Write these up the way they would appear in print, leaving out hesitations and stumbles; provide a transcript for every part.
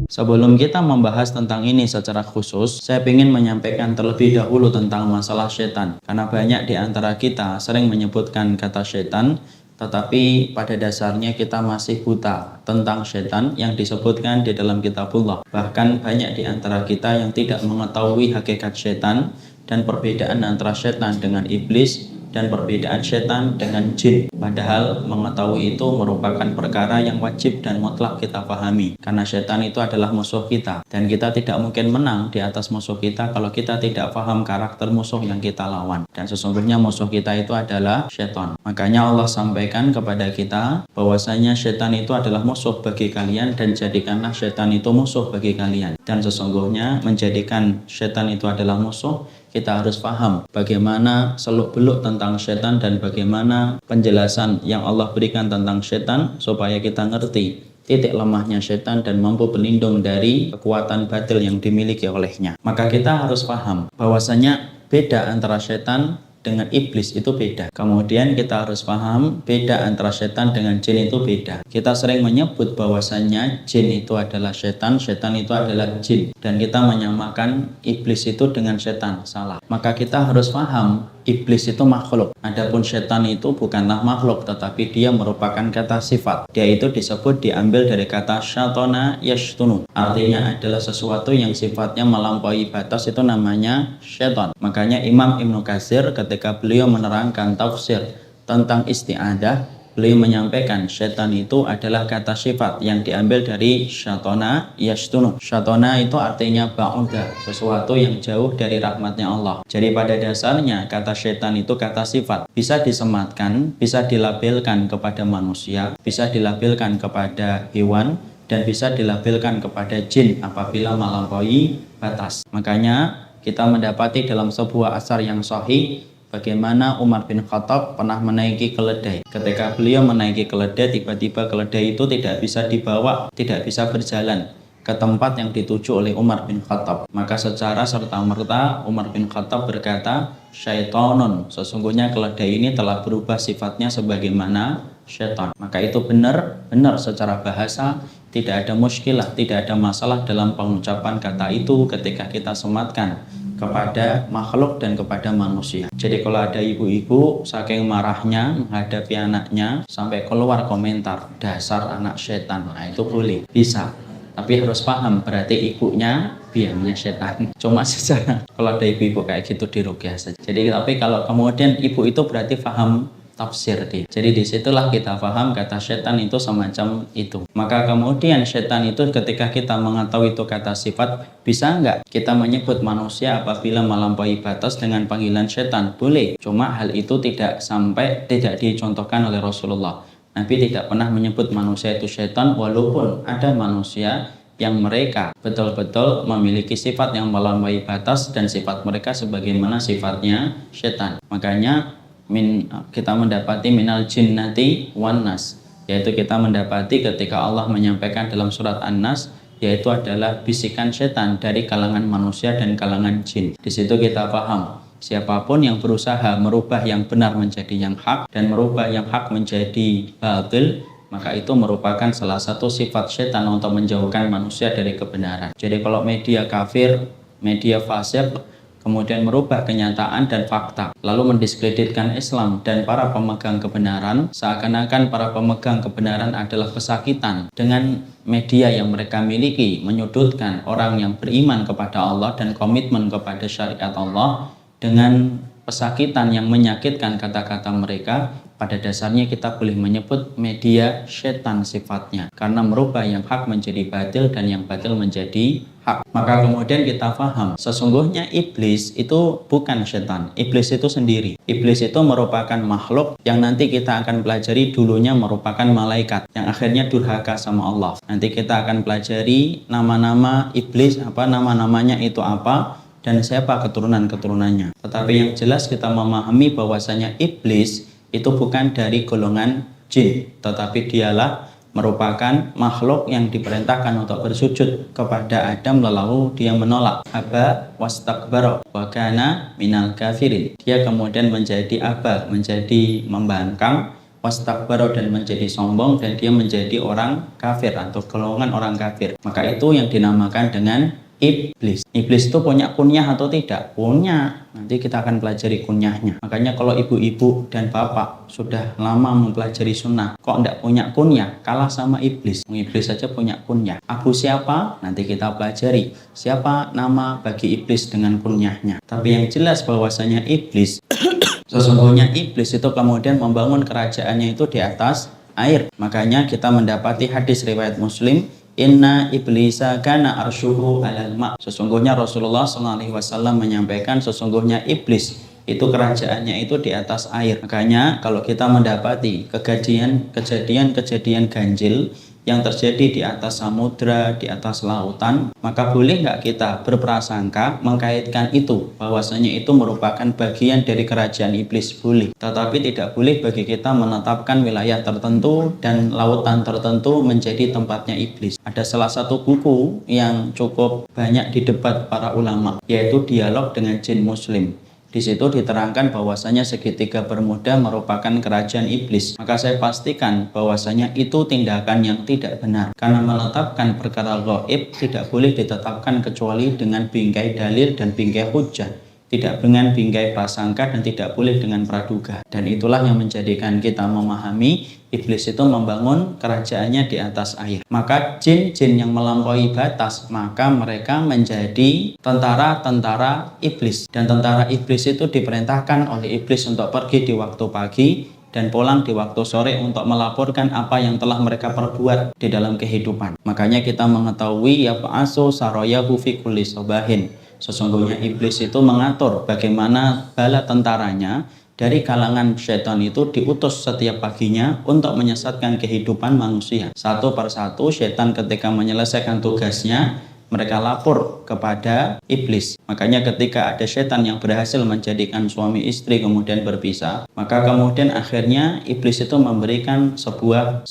Sebelum kita membahas tentang ini secara khusus, saya ingin menyampaikan terlebih dahulu tentang masalah setan. Karena banyak di antara kita sering menyebutkan kata setan, tetapi pada dasarnya kita masih buta tentang setan yang disebutkan di dalam kitabullah. Bahkan banyak di antara kita yang tidak mengetahui hakikat setan dan perbedaan antara setan dengan iblis dan perbedaan setan dengan jin. Padahal mengetahui itu merupakan perkara yang wajib dan mutlak kita pahami. Karena setan itu adalah musuh kita. Dan kita tidak mungkin menang di atas musuh kita kalau kita tidak paham karakter musuh yang kita lawan. Dan sesungguhnya musuh kita itu adalah setan. Makanya Allah sampaikan kepada kita bahwasanya setan itu adalah musuh bagi kalian dan jadikanlah setan itu musuh bagi kalian. Dan sesungguhnya menjadikan setan itu adalah musuh, kita harus paham bagaimana seluk-beluk tentang setan dan bagaimana penjelasan yang Allah berikan tentang setan supaya kita ngerti titik lemahnya setan dan mampu berlindung dari kekuatan batil yang dimiliki olehnya. Maka kita harus paham bahwasanya beda antara setan dengan iblis itu beda. Kemudian kita harus paham beda antara setan dengan jin itu beda. Kita sering menyebut bahwasanya jin itu adalah setan, setan itu adalah jin. Dan kita menyamakan iblis itu dengan setan. Salah. Maka kita harus paham iblis itu makhluk. Adapun setan itu bukanlah makhluk, tetapi dia merupakan kata sifat. Dia itu disebut diambil dari kata syatona yashtunu. Artinya adalah sesuatu yang sifatnya melampaui batas, itu namanya syaitan. Makanya Imam Ibnu Katsir ketika beliau menerangkan tafsir tentang isti'adah, beliau menyampaikan syaitan itu adalah kata sifat yang diambil dari syatona yashtunu. Syatona itu artinya ba'uda, sesuatu yang jauh dari rahmatnya Allah. Jadi pada dasarnya kata syaitan itu kata sifat. Bisa disematkan, bisa dilabelkan kepada manusia, bisa dilabelkan kepada hewan, dan bisa dilabelkan kepada jin apabila melampaui batas. Makanya kita mendapati dalam sebuah asar yang sahih bagaimana Umar bin Khattab pernah menaiki keledai. Ketika beliau menaiki keledai, tiba-tiba keledai itu tidak bisa dibawa, tidak bisa berjalan ke tempat yang dituju oleh Umar bin Khattab. Maka secara serta-merta Umar bin Khattab berkata, syaitonun, sesungguhnya keledai ini telah berubah sifatnya sebagaimana syaitan. Maka itu benar secara bahasa, tidak ada muskilah, tidak ada masalah dalam pengucapan kata itu ketika kita sematkan kepada makhluk dan kepada manusia. Jadi kalau ada ibu-ibu saking marahnya menghadapi anaknya sampai keluar komentar dasar anak setan, nah itu boleh, bisa. Tapi harus paham berarti ibunya biangnya setan. Cuma secara kalau ada ibu-ibu kayak gitu diruqyah saja. Jadi tapi kalau kemudian ibu itu berarti paham tafsir dia. Jadi disitulah kita paham kata setan itu semacam itu. Maka kemudian setan itu ketika kita mengetahui itu kata sifat, bisa nggak kita menyebut manusia apabila melampaui batas dengan panggilan setan? Boleh. Cuma hal itu tidak dicontohkan oleh Rasulullah. Nabi tidak pernah menyebut manusia itu setan, walaupun ada manusia yang mereka betul-betul memiliki sifat yang melampaui batas dan sifat mereka sebagaimana sifatnya setan. Makanya kita mendapati minal jinnati wan nas, yaitu kita mendapati ketika Allah menyampaikan dalam surat An-Nas, yaitu adalah bisikan setan dari kalangan manusia dan kalangan jin. Di situ kita paham siapapun yang berusaha merubah yang benar menjadi yang hak dan merubah yang hak menjadi batil, maka itu merupakan salah satu sifat setan untuk menjauhkan manusia dari kebenaran. Jadi kalau media kafir, media fasik kemudian merubah kenyataan dan fakta, lalu mendiskreditkan Islam dan para pemegang kebenaran, seakan-akan para pemegang kebenaran adalah pesakitan dengan media yang mereka miliki, menyudutkan orang yang beriman kepada Allah dan komitmen kepada syariat Allah dengan pesakitan yang menyakitkan kata-kata mereka. Pada dasarnya kita boleh menyebut media setan sifatnya, karena merubah yang hak menjadi batil dan yang batil menjadi hak. Maka kemudian kita paham sesungguhnya iblis itu bukan setan. Iblis itu sendiri. Iblis itu merupakan makhluk yang nanti kita akan pelajari dulunya merupakan malaikat yang akhirnya durhaka sama Allah. Nanti kita akan pelajari nama-nama iblis, nama-namanya itu apa dan siapa keturunan-keturunannya. Tetapi yang jelas kita memahami bahwasanya iblis itu bukan dari golongan jin, tetapi dialah merupakan makhluk yang diperintahkan untuk bersujud kepada Adam, lalu dia menolak, aba wastakbara wa kana minal kafirin. Dia kemudian menjadi aba, menjadi membangkang wastakbara dan menjadi sombong, dan dia menjadi orang kafir atau golongan orang kafir. Maka itu yang dinamakan dengan iblis. Iblis itu punya kunyah atau tidak? Punya. Nanti kita akan pelajari kunyahnya. Makanya kalau ibu-ibu dan bapak sudah lama mempelajari sunnah, kok tidak punya kunyah, kalah sama iblis. Iblis saja punya kunyah. Abu siapa? Nanti kita pelajari. Siapa nama bagi iblis dengan kunyahnya. Tapi yang jelas bahwasanya iblis, sesungguhnya iblis itu kemudian membangun kerajaannya itu di atas air. Makanya kita mendapati hadis riwayat Muslim, inna iblisa kana arsyuhu alal ma'. Sesungguhnya Rasulullah SAW menyampaikan sesungguhnya iblis itu kerajaannya itu di atas air. Makanya kalau kita mendapati kejadian-kejadian ganjil yang terjadi di atas samudra, di atas lautan, maka boleh nggak kita berprasangka mengkaitkan itu bahwasanya itu merupakan bagian dari kerajaan iblis? Boleh. Tetapi tidak boleh bagi kita menetapkan wilayah tertentu dan lautan tertentu menjadi tempatnya iblis. Ada salah satu buku yang cukup banyak didebat para ulama, yaitu Dialog dengan Jin Muslim. Di situ diterangkan bahwasanya segitiga bermuda merupakan kerajaan iblis. Maka saya pastikan bahwasanya itu tindakan yang tidak benar. Karena menetapkan perkara gaib tidak boleh ditetapkan kecuali dengan bingkai dalil dan bingkai hujjah. Tidak dengan bingkai prasangka dan tidak boleh dengan praduga. Dan itulah yang menjadikan kita memahami iblis itu membangun kerajaannya di atas air. Maka jin-jin yang melampaui batas, maka mereka menjadi tentara-tentara iblis. Dan tentara iblis itu diperintahkan oleh iblis untuk pergi di waktu pagi dan pulang di waktu sore untuk melaporkan apa yang telah mereka perbuat di dalam kehidupan. Makanya kita mengetahui ya fa'asu saroyahu fi kulli sabahin. Sesungguhnya iblis itu mengatur bagaimana bala tentaranya dari kalangan syaitan itu diutus setiap paginya untuk menyesatkan kehidupan manusia. Satu persatu syaitan ketika menyelesaikan tugasnya, mereka lapor kepada iblis. Makanya ketika ada syaitan yang berhasil menjadikan suami istri kemudian berpisah, maka kemudian akhirnya iblis itu memberikan sebuah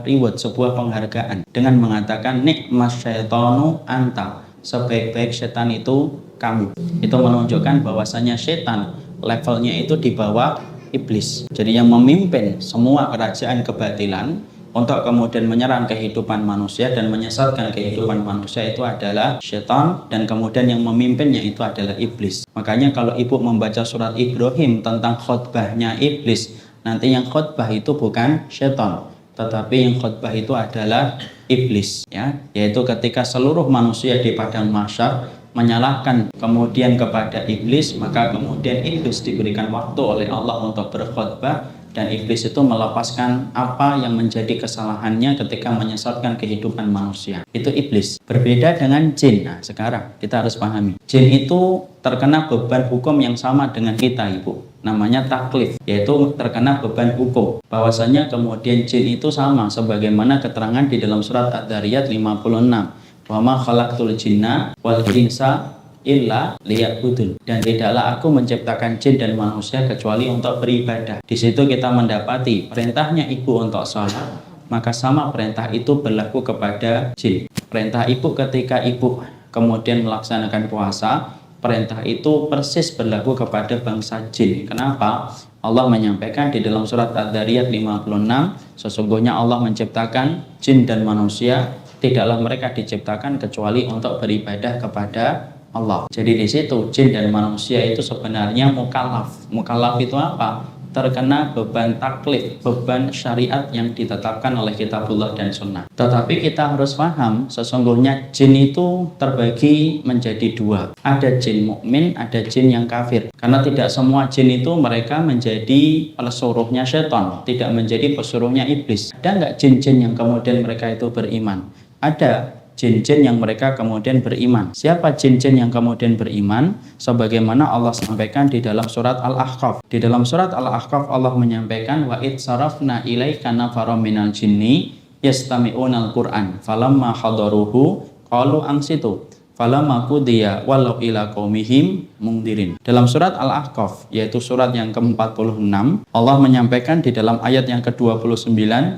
reward, sebuah penghargaan dengan mengatakan nikmas syaitanu anta. Sebaik-baik setan itu kamu. Itu menunjukkan bahwasanya setan levelnya itu di bawah iblis. Jadi yang memimpin semua kerajaan kebatilan untuk kemudian menyerang kehidupan manusia dan menyesatkan kehidupan manusia itu adalah setan, dan kemudian yang memimpinnya itu adalah iblis. Makanya kalau ibu membaca surat Ibrahim tentang khutbahnya iblis, nanti yang khutbah itu bukan setan, tetapi yang khutbah itu adalah iblis, ya, yaitu ketika seluruh manusia di padang mahsyar menyalahkan kemudian kepada iblis, maka kemudian iblis diberikan waktu oleh Allah untuk berkhutbah, dan iblis itu melepaskan apa yang menjadi kesalahannya ketika menyesatkan kehidupan manusia. Itu iblis. Berbeda dengan jin. Nah, sekarang kita harus pahami, jin itu terkena beban hukum yang sama dengan kita, ibu. Namanya taklif, yaitu terkena beban hukum. Bahwasanya kemudian jin itu sama sebagaimana keterangan di dalam surat Ad-Dariyat 56. Wa ma khalaqtul jinna wal insa illa liya'budun. Dan tidaklah aku menciptakan jin dan manusia kecuali untuk beribadah. Di situ kita mendapati perintahnya ibu untuk sholat, maka sama perintah itu berlaku kepada jin. Perintah ibu ketika ibu kemudian melaksanakan puasa, perintah itu persis berlaku kepada bangsa jin. Kenapa? Allah menyampaikan di dalam surat Ad-Dariyat 56, sesungguhnya Allah menciptakan jin dan manusia, tidaklah mereka diciptakan kecuali untuk beribadah kepada Allah. Jadi di situ jin dan manusia itu sebenarnya mukallaf. Mukallaf itu apa? Terkena beban taklif, beban syariat yang ditetapkan oleh kitabullah dan sunnah. Tetapi kita harus paham, sesungguhnya jin itu terbagi menjadi dua. Ada jin mukmin, ada jin yang kafir. Karena tidak semua jin itu mereka menjadi pesuruhnya syaitan, tidak menjadi pesuruhnya iblis. Ada nggak jin-jin yang kemudian mereka itu beriman? Ada jin-jin yang mereka kemudian beriman. Siapa jin-jin yang kemudian beriman? Sebagaimana Allah sampaikan di dalam surat Al-Ahqaf. Di dalam surat Al-Ahqaf Allah menyampaikan, wa id sarafna ilaika nafaram minal jinni yastami'unal Qur'an falamma hadaruhu qalu ansitu falamma qudiya walau ila qaumihim mungdirin. Dalam surat Al-Ahqaf, yaitu surat yang ke-46, Allah menyampaikan di dalam ayat yang ke-29,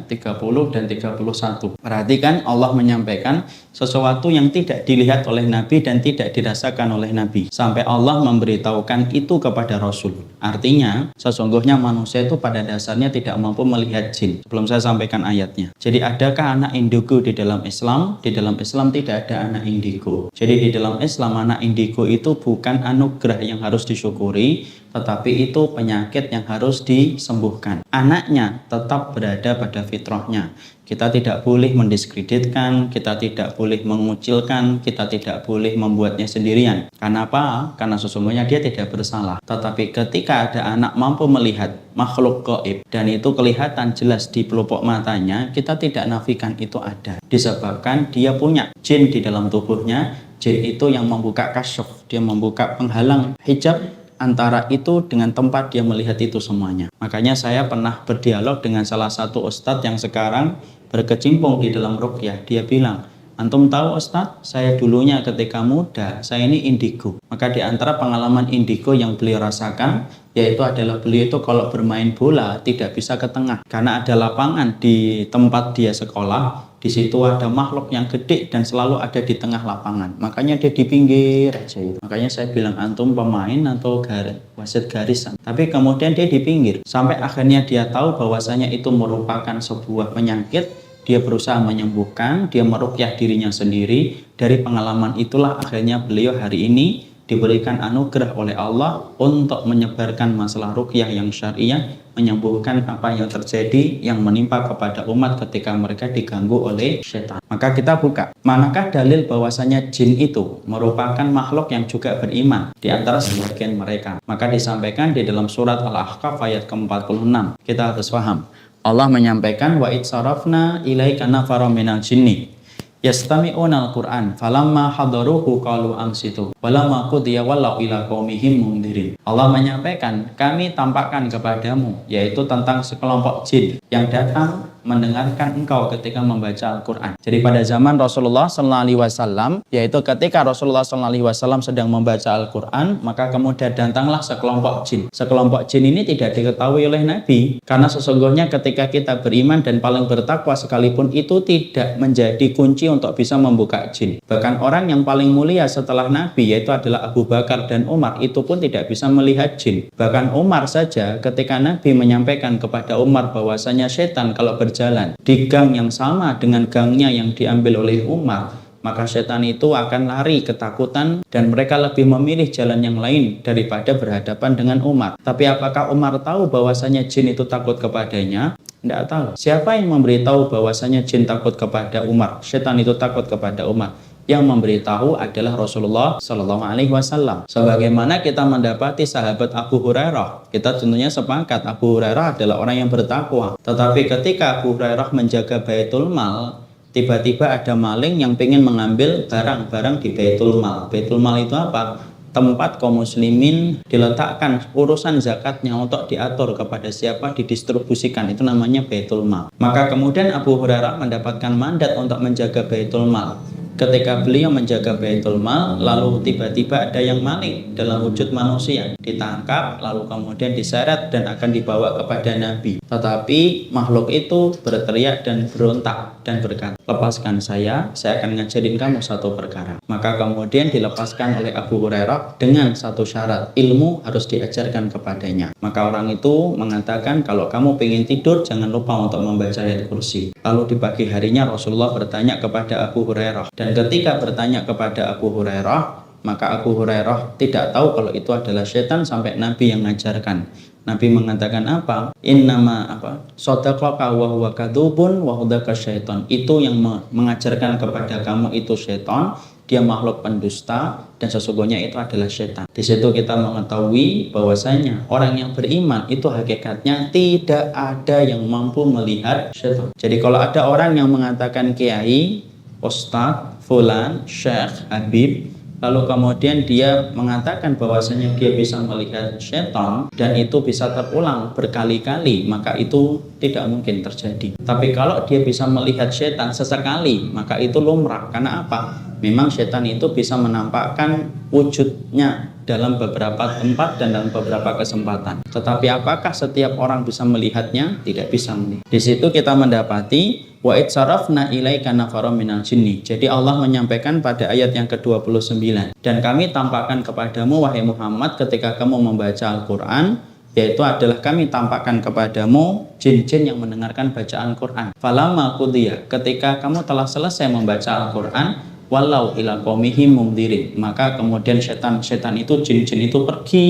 30 dan 31. Perhatikan, Allah menyampaikan sesuatu yang tidak dilihat oleh Nabi dan tidak dirasakan oleh Nabi, sampai Allah memberitahukan itu kepada Rasul. Artinya, sesungguhnya manusia itu pada dasarnya tidak mampu melihat jin. Sebelum saya sampaikan ayatnya. Jadi adakah anak indigo di dalam Islam? Di dalam Islam tidak ada anak indigo. Jadi di dalam Islam anak indigo itu bukan anugerah yang harus disyukuri, tetapi itu penyakit yang harus disembuhkan. Anaknya tetap berada pada fitrahnya. Kita tidak boleh mendiskreditkan, kita tidak boleh mengucilkan, kita tidak boleh membuatnya sendirian. Karena apa? Karena sesungguhnya dia tidak bersalah. Tetapi ketika ada anak mampu melihat makhluk gaib dan itu kelihatan jelas di pelupuk matanya, kita tidak nafikan itu ada. Disebabkan dia punya jin di dalam tubuhnya. Jin itu yang membuka kasyaf, dia membuka penghalang hijab antara itu dengan tempat dia melihat itu semuanya. Makanya saya pernah berdialog dengan salah satu ustadz yang sekarang berkecimpung di dalam ruqyah. Dia bilang, antum tahu ustadz, saya dulunya ketika muda, saya ini indigo. Maka di antara pengalaman indigo yang beliau rasakan, yaitu adalah beliau itu kalau bermain bola tidak bisa ke tengah. Karena ada lapangan di tempat dia sekolah, di situ ada makhluk yang gede dan selalu ada di tengah lapangan. Makanya dia di pinggir aja itu. Makanya saya bilang antum pemain atau wasit garisan. Tapi kemudian dia di pinggir. Sampai akhirnya dia tahu bahwasanya itu merupakan sebuah penyakit. Dia berusaha menyembuhkan, dia meruqyah dirinya sendiri. Dari pengalaman itulah akhirnya beliau hari ini diberikan anugerah oleh Allah untuk menyebarkan masalah ruqyah yang syariah, menyembuhkan apa yang terjadi yang menimpa kepada umat ketika mereka diganggu oleh setan. Maka kita buka, manakah dalil bahwasanya jin itu merupakan makhluk yang juga beriman di antara sebagian mereka? Maka disampaikan di dalam surat Al-Ahqaf ayat ke-46. Kita harus paham. Allah menyampaikan wa id sarafna ilaika nafaran minal jinni yastami'una al-Qur'an falamma hadaruhu qalu ansitu walamma qudiya wallau ila qaumihim mundirin. Allah menyampaikan, kami tampakkan kepadamu, yaitu tentang sekelompok jin yang datang mendengarkan engkau ketika membaca Al-Quran. Jadi pada zaman Rasulullah SAW, yaitu ketika Rasulullah SAW sedang membaca Al-Quran, maka kemudian datanglah sekelompok jin. Sekelompok jin ini tidak diketahui oleh Nabi, karena sesungguhnya ketika kita beriman dan paling bertakwa sekalipun itu tidak menjadi kunci untuk bisa membuka jin. Bahkan orang yang paling mulia setelah Nabi, yaitu adalah Abu Bakar dan Umar, itu pun tidak bisa melihat jin. Bahkan Umar saja ketika Nabi menyampaikan kepada Umar bahwasanya setan kalau berjalan di gang yang sama dengan gangnya yang diambil oleh Umar, maka setan itu akan lari ketakutan dan mereka lebih memilih jalan yang lain daripada berhadapan dengan Umar. Tapi apakah Umar tahu bahwasanya jin itu takut kepadanya? Tidak tahu. Siapa yang memberitahu bahwasanya jin takut kepada Umar? Setan itu takut kepada Umar. Yang memberitahu adalah Rasulullah Shallallahu Alaihi Wasallam. Sebagaimana kita mendapati sahabat Abu Hurairah, kita tentunya sepakat Abu Hurairah adalah orang yang bertakwa. Tetapi ketika Abu Hurairah menjaga Baitul Mal, tiba-tiba ada maling yang ingin mengambil barang-barang di Baitul Mal. Baitul Mal itu apa? Tempat kaum muslimin diletakkan urusan zakatnya untuk diatur kepada siapa didistribusikan, itu namanya Baitul Mal. Maka kemudian Abu Hurairah mendapatkan mandat untuk menjaga Baitul Mal. Ketika beliau menjaga Baitul Mal, lalu tiba-tiba ada yang maling dalam wujud manusia, ditangkap lalu kemudian diseret dan akan dibawa kepada Nabi. Tetapi makhluk itu berteriak dan berontak dan berkata, lepaskan saya akan ngajarin kamu satu perkara. Maka kemudian dilepaskan oleh Abu Hurairah dengan satu syarat, ilmu harus diajarkan kepadanya. Maka orang itu mengatakan, kalau kamu pengen tidur jangan lupa untuk membaca ayat kursi. Lalu di pagi harinya Rasulullah bertanya kepada Abu Hurairah, dan ketika bertanya kepada Abu Hurairah, maka Abu Hurairah tidak tahu kalau itu adalah setan sampai Nabi yang mengajarkan. Nabi mengatakan apa? Innama apa? Shadaqaka wa huwa kadzubun wa hudaka syaitan. Itu yang mengajarkan kepada kamu itu setan, dia makhluk pendusta dan sesungguhnya itu adalah setan. Di situ kita mengetahui bahwasanya orang yang beriman itu hakikatnya tidak ada yang mampu melihat setan. Jadi kalau ada orang yang mengatakan kiai, ustadz, fulan, syekh, habib, lalu kemudian dia mengatakan bahwasanya dia bisa melihat setan dan itu bisa terulang berkali-kali, maka itu tidak mungkin terjadi. Tapi kalau dia bisa melihat setan sesekali, maka itu lumrah. Karena apa? Memang setan itu bisa menampakkan wujudnya dalam beberapa tempat dan dalam beberapa kesempatan. Tetapi apakah setiap orang bisa melihatnya? Tidak bisa melihat. Di situ kita mendapati wa id sarafna ilaika nafaram minal jinni. Jadi Allah menyampaikan pada ayat yang ke-29, dan kami tampakkan kepadamu wahai Muhammad ketika kamu membaca Al-Qur'an, yaitu adalah kami tampakkan kepadamu jin-jin yang mendengarkan bacaan Quran. Falamma qudiya, ketika kamu telah selesai membaca Al-Qur'an, walau ila qaumihim mundirin, maka kemudian setan-setan itu, jin-jin itu pergi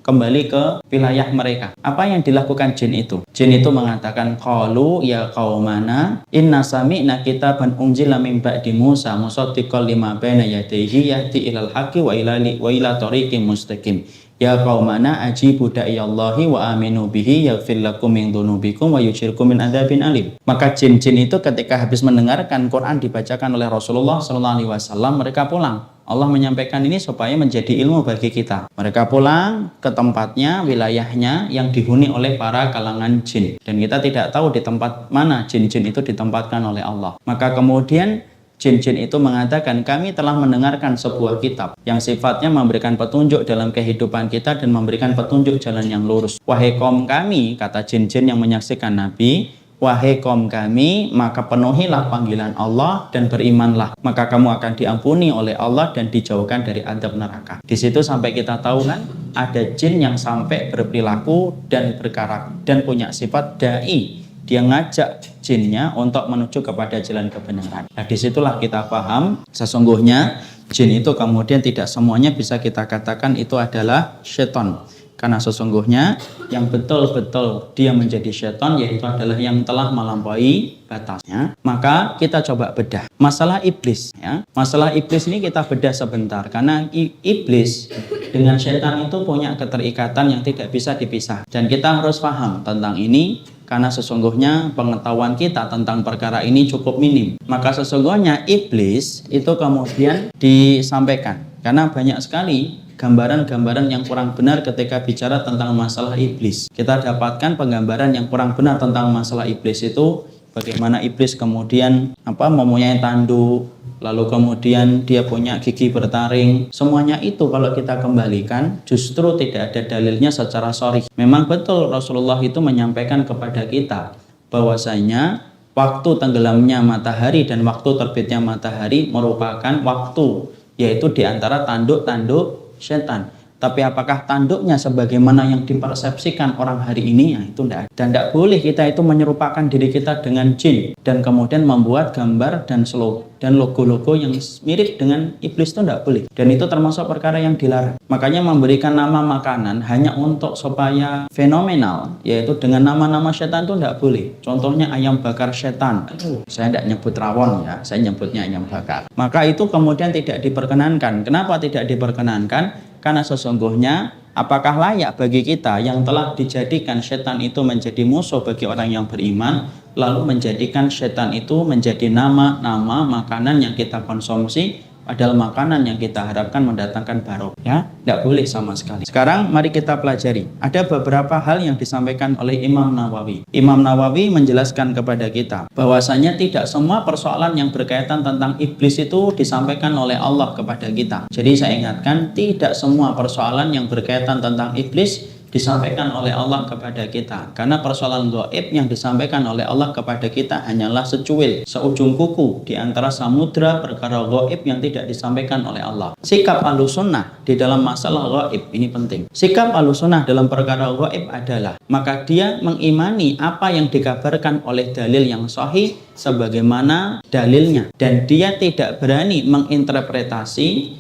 kembali ke wilayah mereka. Apa yang dilakukan jin itu? Jin itu mengatakan, qalu ya qaumana inna sami'na kitaban unzila min ba'di Musa musaddiqan lima baina yadayhi yahdi ilal haqqi wa ila tariqin mustaqim. Ya qaumana ajibu da'iyallahi wa aminu bihi yaghfir lakum min dzunubikum wa yujirkum min adzabin alim. Maka jin-jin itu ketika habis mendengarkan Quran dibacakan oleh Rasulullah SAW, mereka pulang. Allah menyampaikan ini supaya menjadi ilmu bagi kita. Mereka pulang ke tempatnya, wilayahnya yang dihuni oleh para kalangan jin. Dan kita tidak tahu di tempat mana jin-jin itu ditempatkan oleh Allah. Maka kemudian jin-jin itu mengatakan, kami telah mendengarkan sebuah kitab yang sifatnya memberikan petunjuk dalam kehidupan kita dan memberikan petunjuk jalan yang lurus. Wahai kaum kami, kata jin-jin yang menyaksikan Nabi, wahai kaum kami, maka penuhilah panggilan Allah dan berimanlah. Maka kamu akan diampuni oleh Allah dan dijauhkan dari azab neraka. Di situ sampai kita tahu kan, ada jin yang sampai berperilaku dan berkarakter dan punya sifat da'i. Dia ngajak jinnya untuk menuju kepada jalan kebenaran. Nah, disitulah kita paham sesungguhnya jin itu kemudian tidak semuanya bisa kita katakan itu adalah syaitan. Karena sesungguhnya yang betul-betul dia menjadi syaitan yaitu adalah yang telah melampaui batasnya. Maka kita coba bedah masalah iblis ya. Masalah iblis ini kita bedah sebentar, karena iblis dengan syaitan itu punya keterikatan yang tidak bisa dipisah. Dan kita harus paham tentang ini, karena sesungguhnya pengetahuan kita tentang perkara ini cukup minim. Maka sesungguhnya iblis itu kemudian disampaikan, karena banyak sekali gambaran-gambaran yang kurang benar ketika bicara tentang masalah iblis. Kita dapatkan penggambaran yang kurang benar tentang masalah iblis itu, bagaimana iblis kemudian mempunyai tanduk, lalu kemudian dia punya gigi bertaring. Semuanya itu kalau kita kembalikan justru tidak ada dalilnya secara sharih. Memang betul Rasulullah itu menyampaikan kepada kita bahwasanya waktu tenggelamnya matahari dan waktu terbitnya matahari merupakan waktu, yaitu di antara tanduk-tanduk setan. Tapi apakah tanduknya sebagaimana yang dipersepsikan orang hari ini? Ya, itu tidak. Dan tidak boleh kita itu menyerupakan diri kita dengan jin dan kemudian membuat gambar dan logo-logo yang mirip dengan iblis, itu tidak boleh. Dan itu termasuk perkara yang dilarang. Makanya memberikan nama makanan hanya untuk supaya fenomenal, yaitu dengan nama-nama setan, itu tidak boleh. Contohnya ayam bakar setan. Saya tidak nyebut rawon ya, saya nyebutnya ayam bakar. Maka itu kemudian tidak diperkenankan. Kenapa tidak diperkenankan? Karena sesungguhnya apakah layak bagi kita yang telah dijadikan setan itu menjadi musuh bagi orang yang beriman, lalu menjadikan setan itu menjadi nama-nama makanan yang kita konsumsi, padahal makanan yang kita harapkan mendatangkan barokah, ya, tidak boleh sama sekali. Sekarang mari kita pelajari. Ada beberapa hal yang disampaikan oleh Imam Nawawi. Imam Nawawi menjelaskan kepada kita bahwasanya tidak semua persoalan yang berkaitan tentang iblis itu disampaikan oleh Allah kepada kita. Jadi saya ingatkan, tidak semua persoalan yang berkaitan tentang iblis disampaikan oleh Allah kepada kita. Karena persoalan gaib yang disampaikan oleh Allah kepada kita hanyalah secuil, seujung kuku di antara samudra perkara gaib yang tidak disampaikan oleh Allah. Sikap Ahlussunnah di dalam masalah gaib ini penting. Sikap Ahlussunnah dalam perkara gaib adalah, maka dia mengimani apa yang dikabarkan oleh dalil yang sahih sebagaimana dalilnya, dan dia tidak berani menginterpretasi,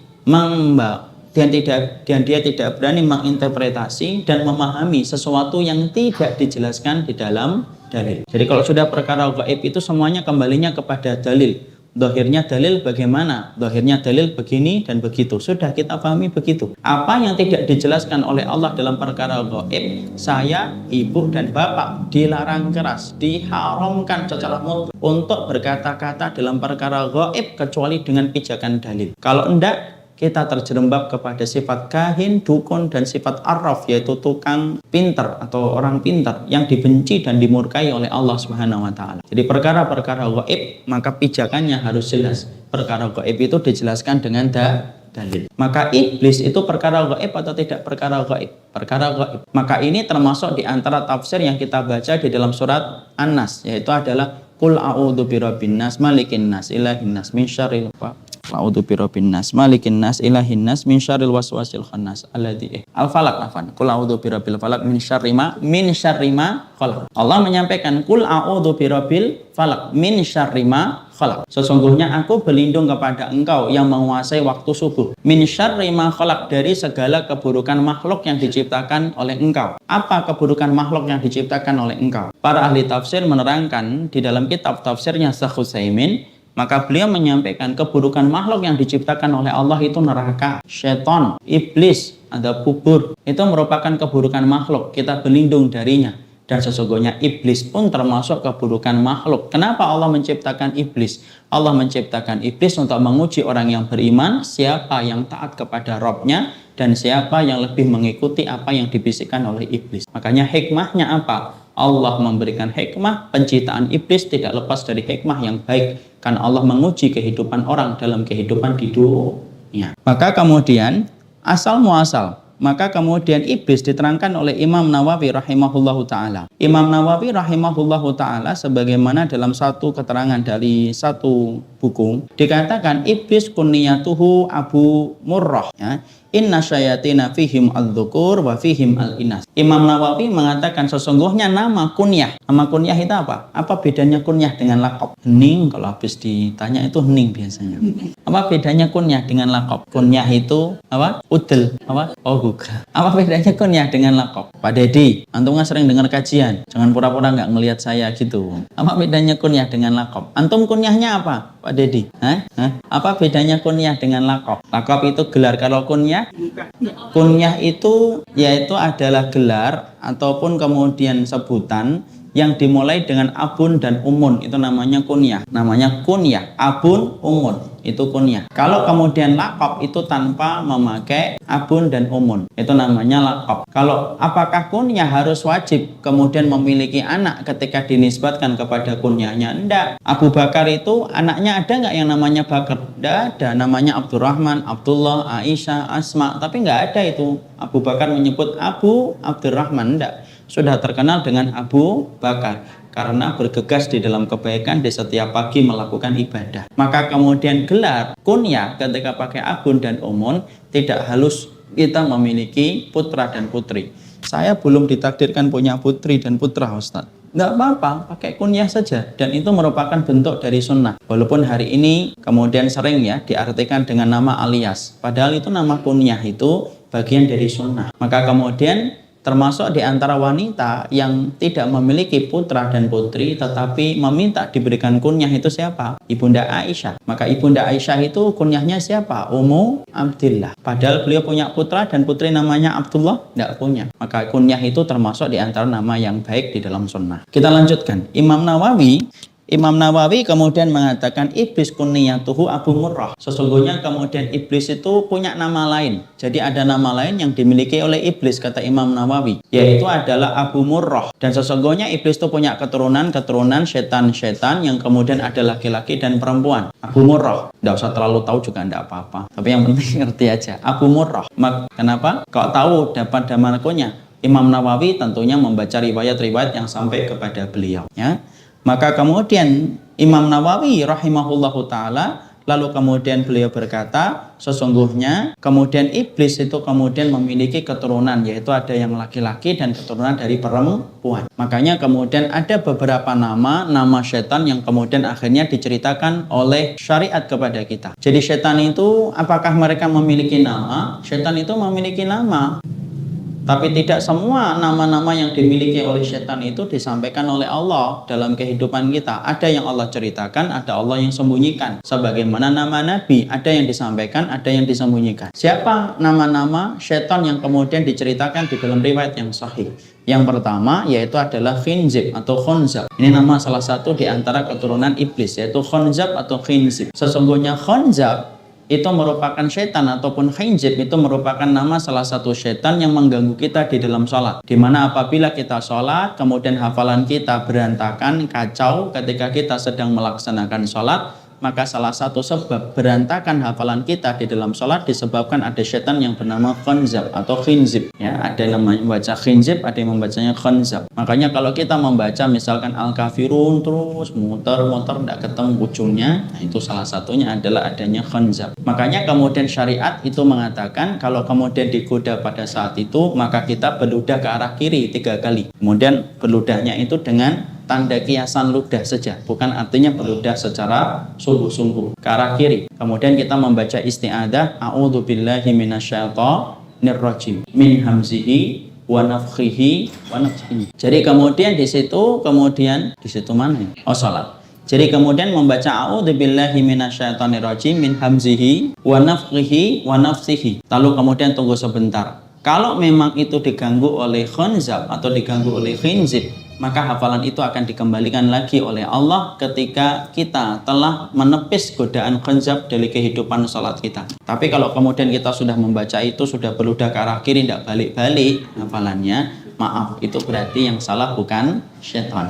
dan dia tidak berani menginterpretasi dan memahami sesuatu yang tidak dijelaskan di dalam dalil. Jadi kalau sudah perkara gaib itu semuanya kembalinya kepada dalil. Zahirnya dalil bagaimana? Zahirnya dalil begini dan begitu. Sudah kita pahami begitu. Apa yang tidak dijelaskan oleh Allah dalam perkara gaib, saya, ibu dan bapak dilarang keras, diharamkan secara mutlak untuk berkata-kata dalam perkara gaib kecuali dengan pijakan dalil. Kalau enggak, kita terjerembab kepada sifat kahin, dukun, dan sifat arraf, yaitu tukang pintar atau orang pintar yang dibenci dan dimurkai oleh Allah Subhanahu wa Ta'ala. Jadi perkara-perkara gaib maka pijakannya harus jelas. Perkara gaib itu dijelaskan dengan dalil. Maka iblis itu perkara gaib atau tidak perkara gaib? Perkara gaib. Maka ini termasuk di antara tafsir yang kita baca di dalam surat An-Nas, yaitu adalah Qul a'udzu birabbin nas malikin nas ilahin nas min syarril A'udzu birabbin nas malikin nas ilahin nas min syarril waswasil khannas alladzi al-falaq afan. Qul a'udzu birabbil falaq min syarri ma khalaq. Allah menyampaikan qul a'udzu birabbil falaq min syarri ma khalaq. Sesungguhnya aku berlindung kepada engkau yang menguasai waktu subuh. Min syarri ma khalaq, dari segala keburukan makhluk yang diciptakan oleh engkau. Apa keburukan makhluk yang diciptakan oleh engkau? Para ahli tafsir menerangkan di dalam kitab tafsirnya Syekh Utsaimin, maka beliau menyampaikan keburukan makhluk yang diciptakan oleh Allah itu neraka, syaitan, iblis, ada kubur. Itu merupakan keburukan makhluk, kita berlindung darinya. Dan sesungguhnya iblis pun termasuk keburukan makhluk. Kenapa Allah menciptakan iblis? Allah menciptakan iblis untuk menguji orang yang beriman, siapa yang taat kepada Rabb-nya dan siapa yang lebih mengikuti apa yang dibisikkan oleh iblis. Makanya hikmahnya apa? Allah memberikan hikmah, penciptaan iblis tidak lepas dari hikmah yang baik, karena Allah menguji kehidupan orang dalam kehidupan di dunia. Maka kemudian asal muasal, maka kemudian iblis diterangkan oleh Imam Nawawi rahimahullahu ta'ala. Imam Nawawi rahimahullahu ta'ala sebagaimana dalam satu keterangan dari satu buku dikatakan iblis kunniyatuhu Abu Murrah, ya. Inna syayatina fihim al-dhukur wa fihim al-inas. Imam Nawawi mengatakan sesungguhnya nama kunyah. Nama kunyah itu apa? Apa bedanya kunyah dengan lakop? Hening, kalau habis ditanya itu hening biasanya. Apa bedanya kunyah dengan lakop? Kunyah itu apa? Udel. Apa? Oh bukan. Apa bedanya kunyah dengan lakop? Pak Dedi, antum kan sering dengar kajian. Jangan pura-pura nggak ngelihat saya gitu. Apa bedanya kunyah dengan lakop? Antum kunyahnya apa, Pak Dedi? Apa bedanya kunyah dengan lakop? Lakop itu gelar, kalau kunyah itu yaitu adalah gelar ataupun kemudian sebutan yang dimulai dengan abun dan umun, itu namanya kunyah. Namanya kunyah, abun, umun, itu kunyah. Kalau kemudian lakop itu tanpa memakai abun dan umun, itu namanya lakop. Kalau apakah kunyah harus wajib kemudian memiliki anak ketika dinisbatkan kepada kunyahnya? Enggak. Abu Bakar itu anaknya ada nggak yang namanya Bakar? Enggak ada. Namanya Abdurrahman, Abdullah, Aisyah, Asma, tapi nggak ada itu. Abu Bakar menyebut Abu Abdurrahman, enggak. Sudah terkenal dengan Abu Bakar karena bergegas di dalam kebaikan, di setiap pagi melakukan ibadah. Maka kemudian gelar kunyah ketika pakai abun dan umun tidak harus kita memiliki putra dan putri. Saya belum ditakdirkan punya putri dan putra, Ustaz. Nggak apa-apa, pakai kunyah saja. Dan itu merupakan bentuk dari sunnah. Walaupun hari ini kemudian sering ya diartikan dengan nama alias. Padahal itu nama kunyah itu bagian dari sunnah. Maka kemudian termasuk di antara wanita yang tidak memiliki putra dan putri tetapi meminta diberikan kunyah itu siapa? Ibunda Aisyah. Maka Ibunda Aisyah itu kunyahnya siapa? Ummu Abdillah. Padahal beliau punya putra dan putri namanya Abdullah? Tidak punya. Maka kunyah itu termasuk di antara nama yang baik di dalam sunnah. Kita lanjutkan. Imam Nawawi kemudian mengatakan iblis kunniyatuhu Abu Murrah. Sesungguhnya kemudian iblis itu punya nama lain. Jadi ada nama lain yang dimiliki oleh iblis, kata Imam Nawawi, yaitu adalah Abu Murrah. Dan sesungguhnya iblis itu punya keturunan setan-setan yang kemudian ada laki-laki dan perempuan. Abu Murrah. Tidak usah terlalu tahu juga tidak apa-apa. Tapi yang penting ngerti aja. Abu Murrah. Kenapa? Kok tahu dapat damanakonya? Imam Nawawi tentunya membaca riwayat-riwayat yang sampai kepada beliau. Ya. Maka kemudian Imam Nawawi rahimahullahu ta'ala lalu kemudian beliau berkata sesungguhnya kemudian iblis itu kemudian memiliki keturunan, yaitu ada yang laki-laki dan keturunan dari perempuan. Makanya kemudian ada beberapa nama setan yang kemudian akhirnya diceritakan oleh syariat kepada kita. Jadi setan itu apakah mereka memiliki nama? Setan itu memiliki nama. Tapi tidak semua nama-nama yang dimiliki oleh setan itu disampaikan oleh Allah dalam kehidupan kita. Ada yang Allah ceritakan, ada Allah yang sembunyikan. Sebagaimana nama Nabi, ada yang disampaikan, ada yang disembunyikan. Siapa nama-nama setan yang kemudian diceritakan di dalam riwayat yang sahih? Yang pertama yaitu adalah Khinzib atau Khonzab. Ini nama salah satu di antara keturunan iblis, yaitu Khonzab atau Khinzib. Sesungguhnya Khonzab itu merupakan setan ataupun khinzib itu merupakan nama salah satu setan yang mengganggu kita di dalam sholat. Dimana apabila kita sholat kemudian hafalan kita berantakan, kacau ketika kita sedang melaksanakan sholat, maka salah satu sebab berantakan hafalan kita di dalam sholat disebabkan ada setan yang bernama khanzab atau khinzib. Ya, ada yang membaca khinzib, ada yang membacanya khanzab. Makanya kalau kita membaca misalkan al-kafirun terus muter-muter tidak ketemu ujungnya, nah itu salah satunya adalah adanya khanzab. Makanya kemudian syariat itu mengatakan kalau kemudian digoda pada saat itu, maka kita berludah ke arah kiri 3 kali. Kemudian berludahnya itu dengan tanda kiasan ludah saja, bukan artinya berludah secara sungguh-sungguh ke arah kiri. Kemudian kita membaca isti'adzah, a'udzubillahi minasyaitonir rajim min hamzihi wa nafthihi wa nafthihi. Jadi kemudian di situ mana ya? Oh, salat. Jadi kemudian membaca a'udzubillahi minasyaitonir rajim min hamzihi wa nafthihi wa nafthihi. Lalu kemudian tunggu sebentar. Kalau memang itu diganggu oleh khanzab atau diganggu oleh khinzib, maka hafalan itu akan dikembalikan lagi oleh Allah ketika kita telah menepis godaan khanzab dari kehidupan salat kita. Tapi kalau kemudian kita sudah membaca itu, sudah berludah ke arah kiri, tidak balik-balik hafalannya, maaf, itu berarti yang salah bukan setan.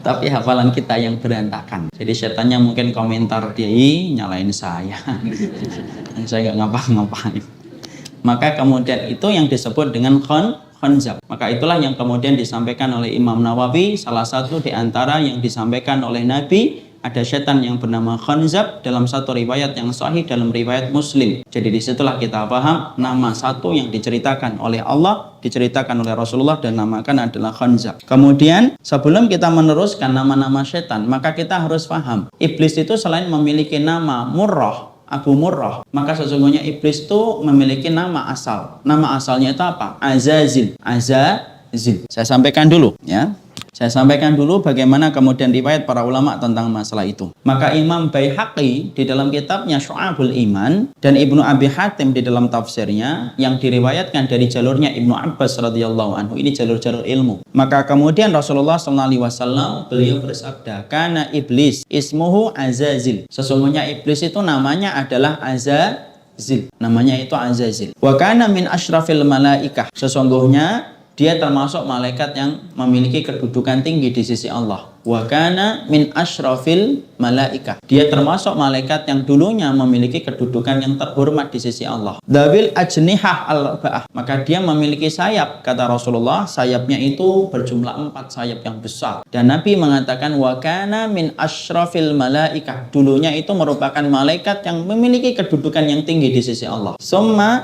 Tapi hafalan kita yang berantakan. Jadi setannya mungkin komentar dia, nyalain saya. Saya nggak ngapa-ngapain. Maka kemudian itu yang disebut dengan khanzab. Maka itulah yang kemudian disampaikan oleh Imam Nawawi, salah satu di antara yang disampaikan oleh Nabi, ada setan yang bernama khanzab dalam satu riwayat yang sahih dalam riwayat Muslim. Jadi disitulah kita paham nama satu yang diceritakan oleh Allah, diceritakan oleh Rasulullah dan namakan adalah khanzab. Kemudian sebelum kita meneruskan nama-nama setan, maka kita harus paham iblis itu selain memiliki nama Murrah, Abu Murrah, maka sesungguhnya iblis itu memiliki nama asal. Nama asalnya itu apa? Azazil. Azazil. Saya sampaikan dulu ya. Saya sampaikan dulu bagaimana kemudian riwayat para ulama tentang masalah itu. Maka Imam Baihaqi di dalam kitabnya Syu'abul Iman dan Ibnu Abi Hatim di dalam tafsirnya yang diriwayatkan dari jalurnya Ibnu Abbas radhiyallahu anhu, ini jalur-jalur ilmu. Maka kemudian Rasulullah SAW beliau bersabda, "Kana iblis ismuhu Azazil." Sesungguhnya iblis itu namanya adalah Azazil. Namanya itu Azazil. Wa kana min asyrafil malaikah. Sesungguhnya dia termasuk malaikat yang memiliki kedudukan tinggi di sisi Allah. Wa kana min asyrafil malaikah. Dia termasuk malaikat yang dulunya memiliki kedudukan yang terhormat di sisi Allah. Dawil ajnihah al-ba'ah. Maka dia memiliki sayap. Kata Rasulullah, sayapnya itu berjumlah 4 sayap yang besar. Dan Nabi mengatakan wa kana min asyrafil malaikah. Dulunya itu merupakan malaikat yang memiliki kedudukan yang tinggi di sisi Allah. Summa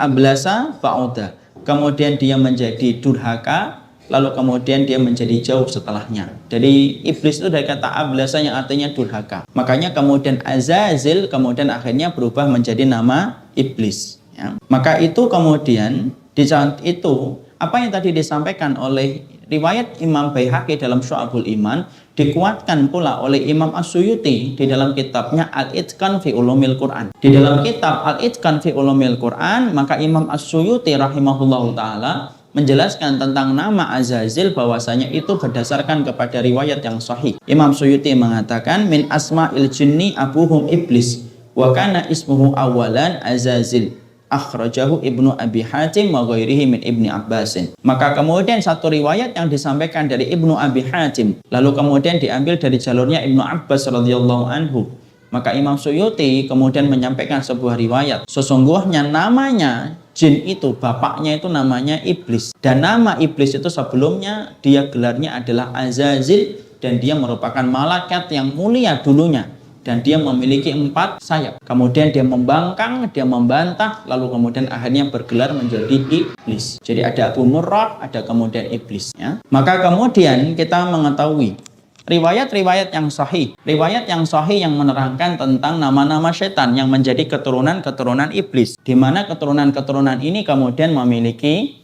ablasa fa'uda. Kemudian dia menjadi durhaka, lalu kemudian dia menjadi jauh setelahnya. Jadi iblis itu dari kata ablasa yang artinya durhaka. Makanya kemudian Azazil kemudian akhirnya berubah menjadi nama iblis. Ya. Maka itu kemudian di saat itu apa yang tadi disampaikan oleh riwayat Imam Baihaqi dalam Syu'abul Iman dikuatkan pula oleh Imam As-Suyuti di dalam kitabnya Al-Itqan fi Ulumil Quran. Di dalam kitab Al-Itqan fi Ulumil Quran, maka Imam As-Suyuti rahimahullahu taala menjelaskan tentang nama Azazil bahwasanya itu berdasarkan kepada riwayat yang sahih. Imam Suyuti mengatakan min asma'il jinni abuhum iblis wa kana ismuhu awalan Azazil. Akhrajahu Ibnu Abi Hatim wa ghairihi min Ibni Abbasin. Maka kemudian satu riwayat yang disampaikan dari Ibnu Abi Hatim lalu kemudian diambil dari jalurnya Ibnu Abbas radhiyallahu anhu. Maka Imam Suyuti kemudian menyampaikan sebuah riwayat. Sesungguhnya namanya jin itu, bapaknya itu namanya iblis. Dan nama iblis itu sebelumnya dia gelarnya adalah Azazil dan dia merupakan malaikat yang mulia dulunya. Dan dia memiliki 4 sayap. Kemudian dia membangkang, dia membantah, lalu kemudian akhirnya bergelar menjadi iblis. Jadi ada Abu Murrah, ada kemudian iblis. Ya. Maka kemudian kita mengetahui riwayat-riwayat yang sahih. Riwayat yang sahih yang menerangkan tentang nama-nama setan yang menjadi keturunan-keturunan iblis. Di mana keturunan-keturunan ini kemudian memiliki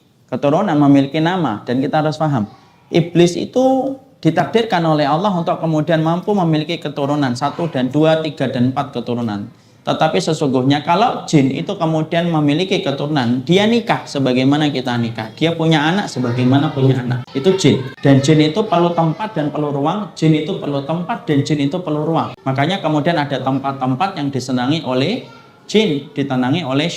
nama. Dan kita harus paham, iblis itu ditakdirkan oleh Allah untuk kemudian mampu memiliki keturunan 1 dan 2, 3 dan 4 keturunan. Tetapi sesungguhnya kalau jin itu kemudian memiliki keturunan, dia nikah sebagaimana kita nikah. Dia punya anak sebagaimana punya anak. Itu jin. Dan jin itu perlu tempat dan perlu ruang. Jin itu perlu tempat dan jin itu perlu ruang. Makanya kemudian ada tempat-tempat yang disenangi oleh jin, ditenangi oleh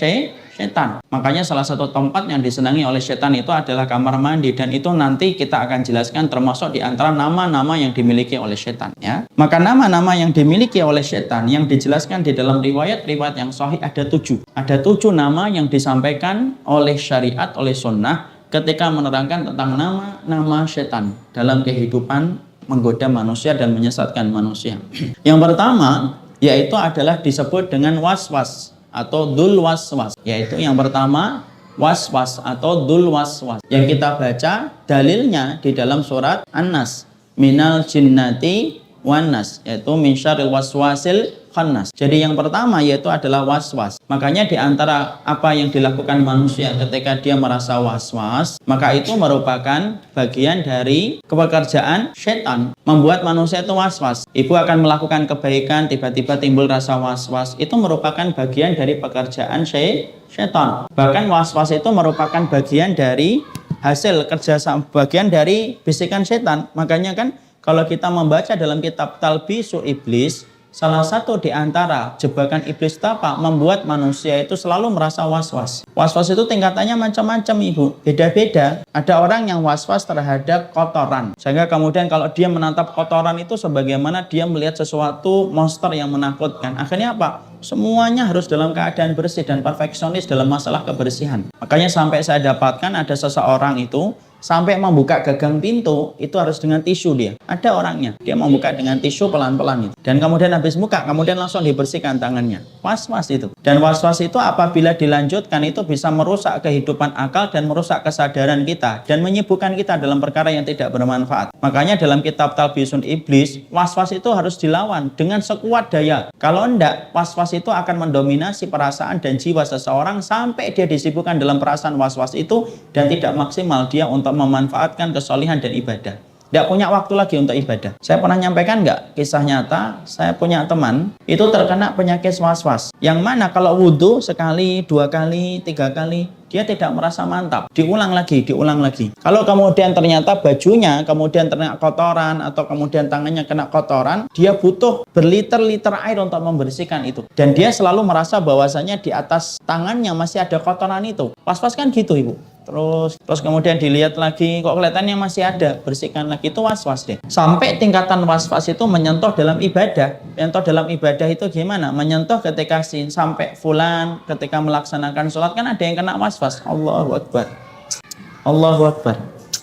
setan. Makanya salah satu tempat yang disenangi oleh setan itu adalah kamar mandi, dan itu nanti kita akan jelaskan termasuk di antara nama-nama yang dimiliki oleh setan ya. Maka nama-nama yang dimiliki oleh setan yang dijelaskan di dalam riwayat-riwayat yang sahih ada 7. Ada 7 nama yang disampaikan oleh syariat, oleh sunnah ketika menerangkan tentang nama-nama setan dalam kehidupan menggoda manusia dan menyesatkan manusia. Yang pertama yaitu adalah disebut dengan waswas atau dul waswas, yaitu yang pertama waswas atau dul waswas yang kita baca dalilnya di dalam surat An-Nas, minal jinnati wan nas, yaitu min syarril waswasil khannas. Jadi yang pertama yaitu adalah waswas. Makanya di antara apa yang dilakukan manusia ketika dia merasa waswas, maka itu merupakan bagian dari pekerjaan setan, membuat manusia itu waswas. Ibu akan melakukan kebaikan, tiba-tiba timbul rasa waswas, itu merupakan bagian dari pekerjaan setan. Bahkan waswas itu merupakan bagian dari hasil kerjasama, bagian dari bisikan setan. Makanya kan kalau kita membaca dalam kitab Talbisu Iblis, salah satu di antara jebakan iblis itu apa? Membuat manusia itu selalu merasa was-was. Was-was itu tingkatannya macam-macam, Ibu. Beda-beda. Ada orang yang was-was terhadap kotoran. Sehingga kemudian kalau dia menatap kotoran itu sebagaimana dia melihat sesuatu monster yang menakutkan. Akhirnya apa? Semuanya harus dalam keadaan bersih dan perfeksionis dalam masalah kebersihan. Makanya sampai saya dapatkan ada seseorang itu sampai membuka gagang pintu itu harus dengan tisu dia. Ada orangnya, dia membuka dengan tisu pelan-pelan itu. Dan kemudian habis buka, kemudian langsung dibersihkan tangannya. Was-was itu. Dan was-was itu apabila dilanjutkan itu bisa merusak kehidupan akal dan merusak kesadaran kita dan menyibukkan kita dalam perkara yang tidak bermanfaat. Makanya dalam kitab Talbisun Iblis, was-was itu harus dilawan dengan sekuat daya. Kalau enggak, was-was itu akan mendominasi perasaan dan jiwa seseorang sampai dia disibukkan dalam perasaan was-was itu dan tidak maksimal dia untuk memanfaatkan kesolihan dan ibadah. Tidak punya waktu lagi untuk ibadah. Saya pernah nyampaikan nggak kisah nyata, saya punya teman itu terkena penyakit was-was, yang mana kalau wudhu sekali, 2 kali, 3 kali dia tidak merasa mantap, diulang lagi. Kalau kemudian ternyata bajunya kemudian terkena kotoran atau kemudian tangannya kena kotoran, dia butuh berliter-liter air untuk membersihkan itu, dan dia selalu merasa bahwasanya di atas tangannya masih ada kotoran itu. Was-was kan gitu, Ibu. Terus kemudian dilihat lagi, kok kelihatannya masih ada, bersihkan lagi, itu was-was deh. Sampai tingkatan was-was itu menyentuh dalam ibadah. Menyentuh dalam ibadah itu gimana? Menyentuh ketika sampai fulan ketika melaksanakan sholat kan ada yang kena was-was. Allahu Akbar, Allahu Akbar,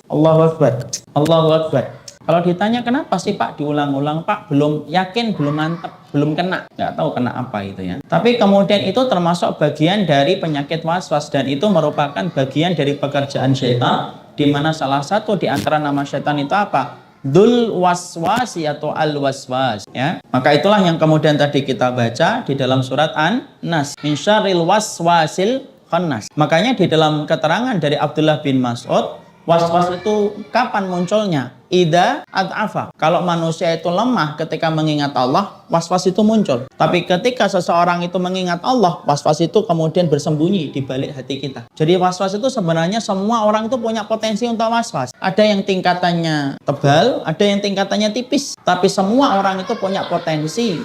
Allahu Akbar, Allahu Akbar. Kalau ditanya kenapa sih Pak diulang-ulang, Pak belum yakin, belum mantap, belum kena, nggak tahu kena apa itu ya. Tapi kemudian itu termasuk bagian dari penyakit was-was, dan itu merupakan bagian dari pekerjaan syaitan, di mana salah satu di antara nama syaitan itu apa? Dul waswasi atau al waswas ya. Maka itulah yang kemudian tadi kita baca di dalam surat An-Nas, min syarril waswasil khannas. Makanya di dalam keterangan dari Abdullah bin Mas'ud, was-was itu kapan munculnya? Ida ad'afa. Kalau manusia itu lemah ketika mengingat Allah, was-was itu muncul. Tapi ketika seseorang itu mengingat Allah, was-was itu kemudian bersembunyi di balik hati kita. Jadi was-was itu sebenarnya semua orang itu punya potensi untuk was-was. Ada yang tingkatannya tebal, ada yang tingkatannya tipis. Tapi semua orang itu punya potensi.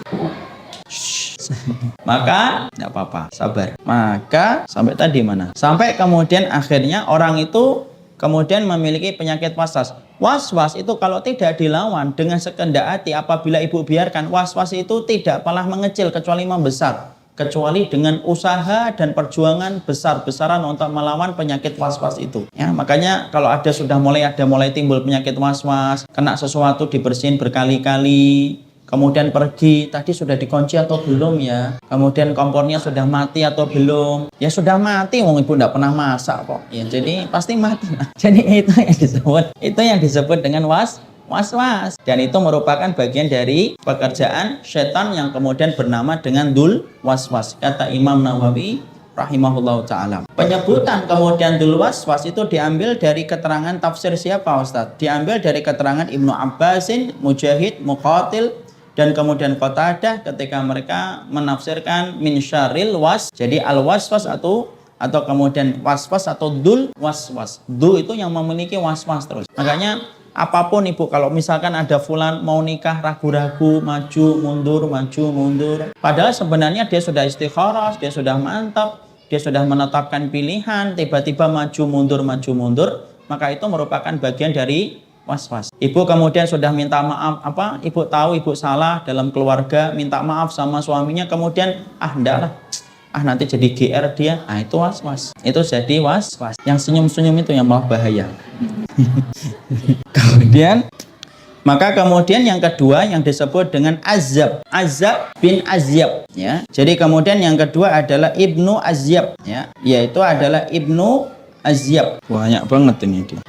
Maka tidak apa-apa, sabar. Maka sampai tadi mana? Sampai kemudian akhirnya orang itu kemudian memiliki penyakit was-was. Was-was itu kalau tidak dilawan dengan sekehendak hati, apabila ibu biarkan, was-was itu tidak pernah mengecil kecuali membesar. Kecuali dengan usaha dan perjuangan besar-besaran untuk melawan penyakit was-was itu. Ya, makanya kalau sudah mulai timbul penyakit was-was, kena sesuatu dibersihin berkali-kali, kemudian pergi, tadi sudah dikunci atau belum ya? Kemudian kompornya sudah mati atau belum? Ya sudah mati, wong ibu tidak pernah masak kok. Ya jadi pasti mati. Jadi itu yang disebut dengan was-was. Dan itu merupakan bagian dari pekerjaan setan yang kemudian bernama dengan dul waswas. Kata Imam Nawawi rahimahullah ta'ala. Penyebutan kemudian dul waswas itu diambil dari keterangan tafsir siapa Ustaz? Diambil dari keterangan Ibnu Abbasin, Mujahid, Muqatil, dan kemudian Qatadah ketika mereka menafsirkan min syarril was. Jadi al waswas atau kemudian waswas atau dul waswas. Du itu yang memiliki waswas terus. Makanya apapun Ibu, kalau misalkan ada fulan mau nikah ragu-ragu, maju mundur. Padahal sebenarnya dia sudah istikharah, dia sudah mantap, dia sudah menetapkan pilihan, tiba-tiba maju mundur, maka itu merupakan bagian dari was-was. Ibu kemudian sudah minta maaf, Ibu tahu Ibu salah dalam keluarga, minta maaf sama suaminya, kemudian enggak lah, nanti jadi GR dia, itu was-was. Itu jadi was-was. Yang senyum-senyum itu yang malah bahaya. Kemudian yang kedua yang disebut dengan Azab bin Azyab, ya. Jadi kemudian yang kedua adalah Ibnu Azyab, ya, yaitu adalah Ibnu Azyab. Banyak banget ini dia.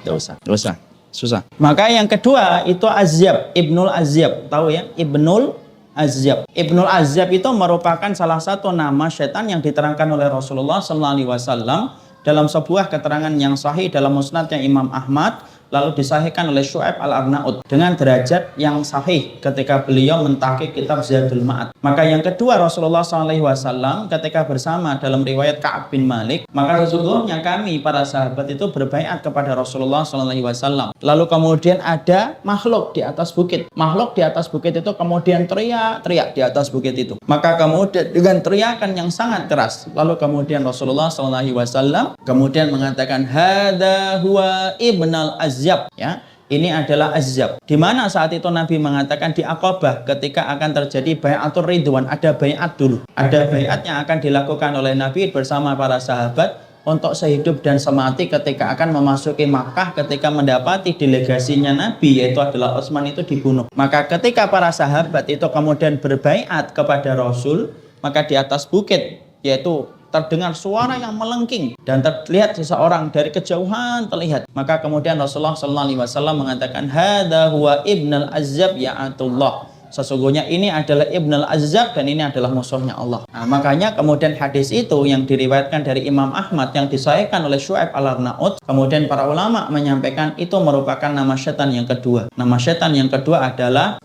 Enggak usah. Susah. Maka yang kedua itu Azyab, Ibnul Azyab, tahu ya? Ibnul Azyab itu merupakan salah satu nama setan yang diterangkan oleh Rasulullah SAW dalam sebuah keterangan yang sahih dalam musnadnya Imam Ahmad, lalu disahihkan oleh Syu'aib Al-Arnaud dengan derajat yang sahih ketika beliau mentakik kitab Zadul Ma'ad. Maka yang kedua Rasulullah SAW ketika bersama dalam riwayat Ka'ab bin Malik, maka sesungguhnya kami para sahabat itu berbaiat kepada Rasulullah SAW. Lalu kemudian ada makhluk di atas bukit. Makhluk di atas bukit itu kemudian teriak di atas bukit itu. Maka kemudian dengan teriakan yang sangat keras, lalu kemudian Rasulullah SAW kemudian mengatakan, "Hadza huwa Ibnul Azyab," ya. Ini adalah Azyab. Di mana saat itu Nabi mengatakan di Aqabah ketika akan terjadi bai'atur ridwan, ada bai'at dulu. Ada bai'at yang akan dilakukan oleh Nabi bersama para sahabat untuk sehidup dan semati ketika akan memasuki Makkah, ketika mendapati delegasinya Nabi yaitu adalah Utsman itu dibunuh. Maka ketika para sahabat itu kemudian berbai'at kepada Rasul, maka di atas bukit yaitu terdengar suara yang melengking dan terlihat seseorang dari kejauhan terlihat. Maka kemudian Rasulullah SAW mengatakan, "Hadza huwa Ibnul Azyab ya Atullah." Sesungguhnya ini adalah Ibnul Azyab dan ini adalah musuhnya Allah. Nah, makanya kemudian hadis itu yang diriwayatkan dari Imam Ahmad yang disahihkan oleh Syu'aib Al-Arnaud, kemudian para ulama menyampaikan itu merupakan nama setan yang kedua. Nama setan yang kedua adalah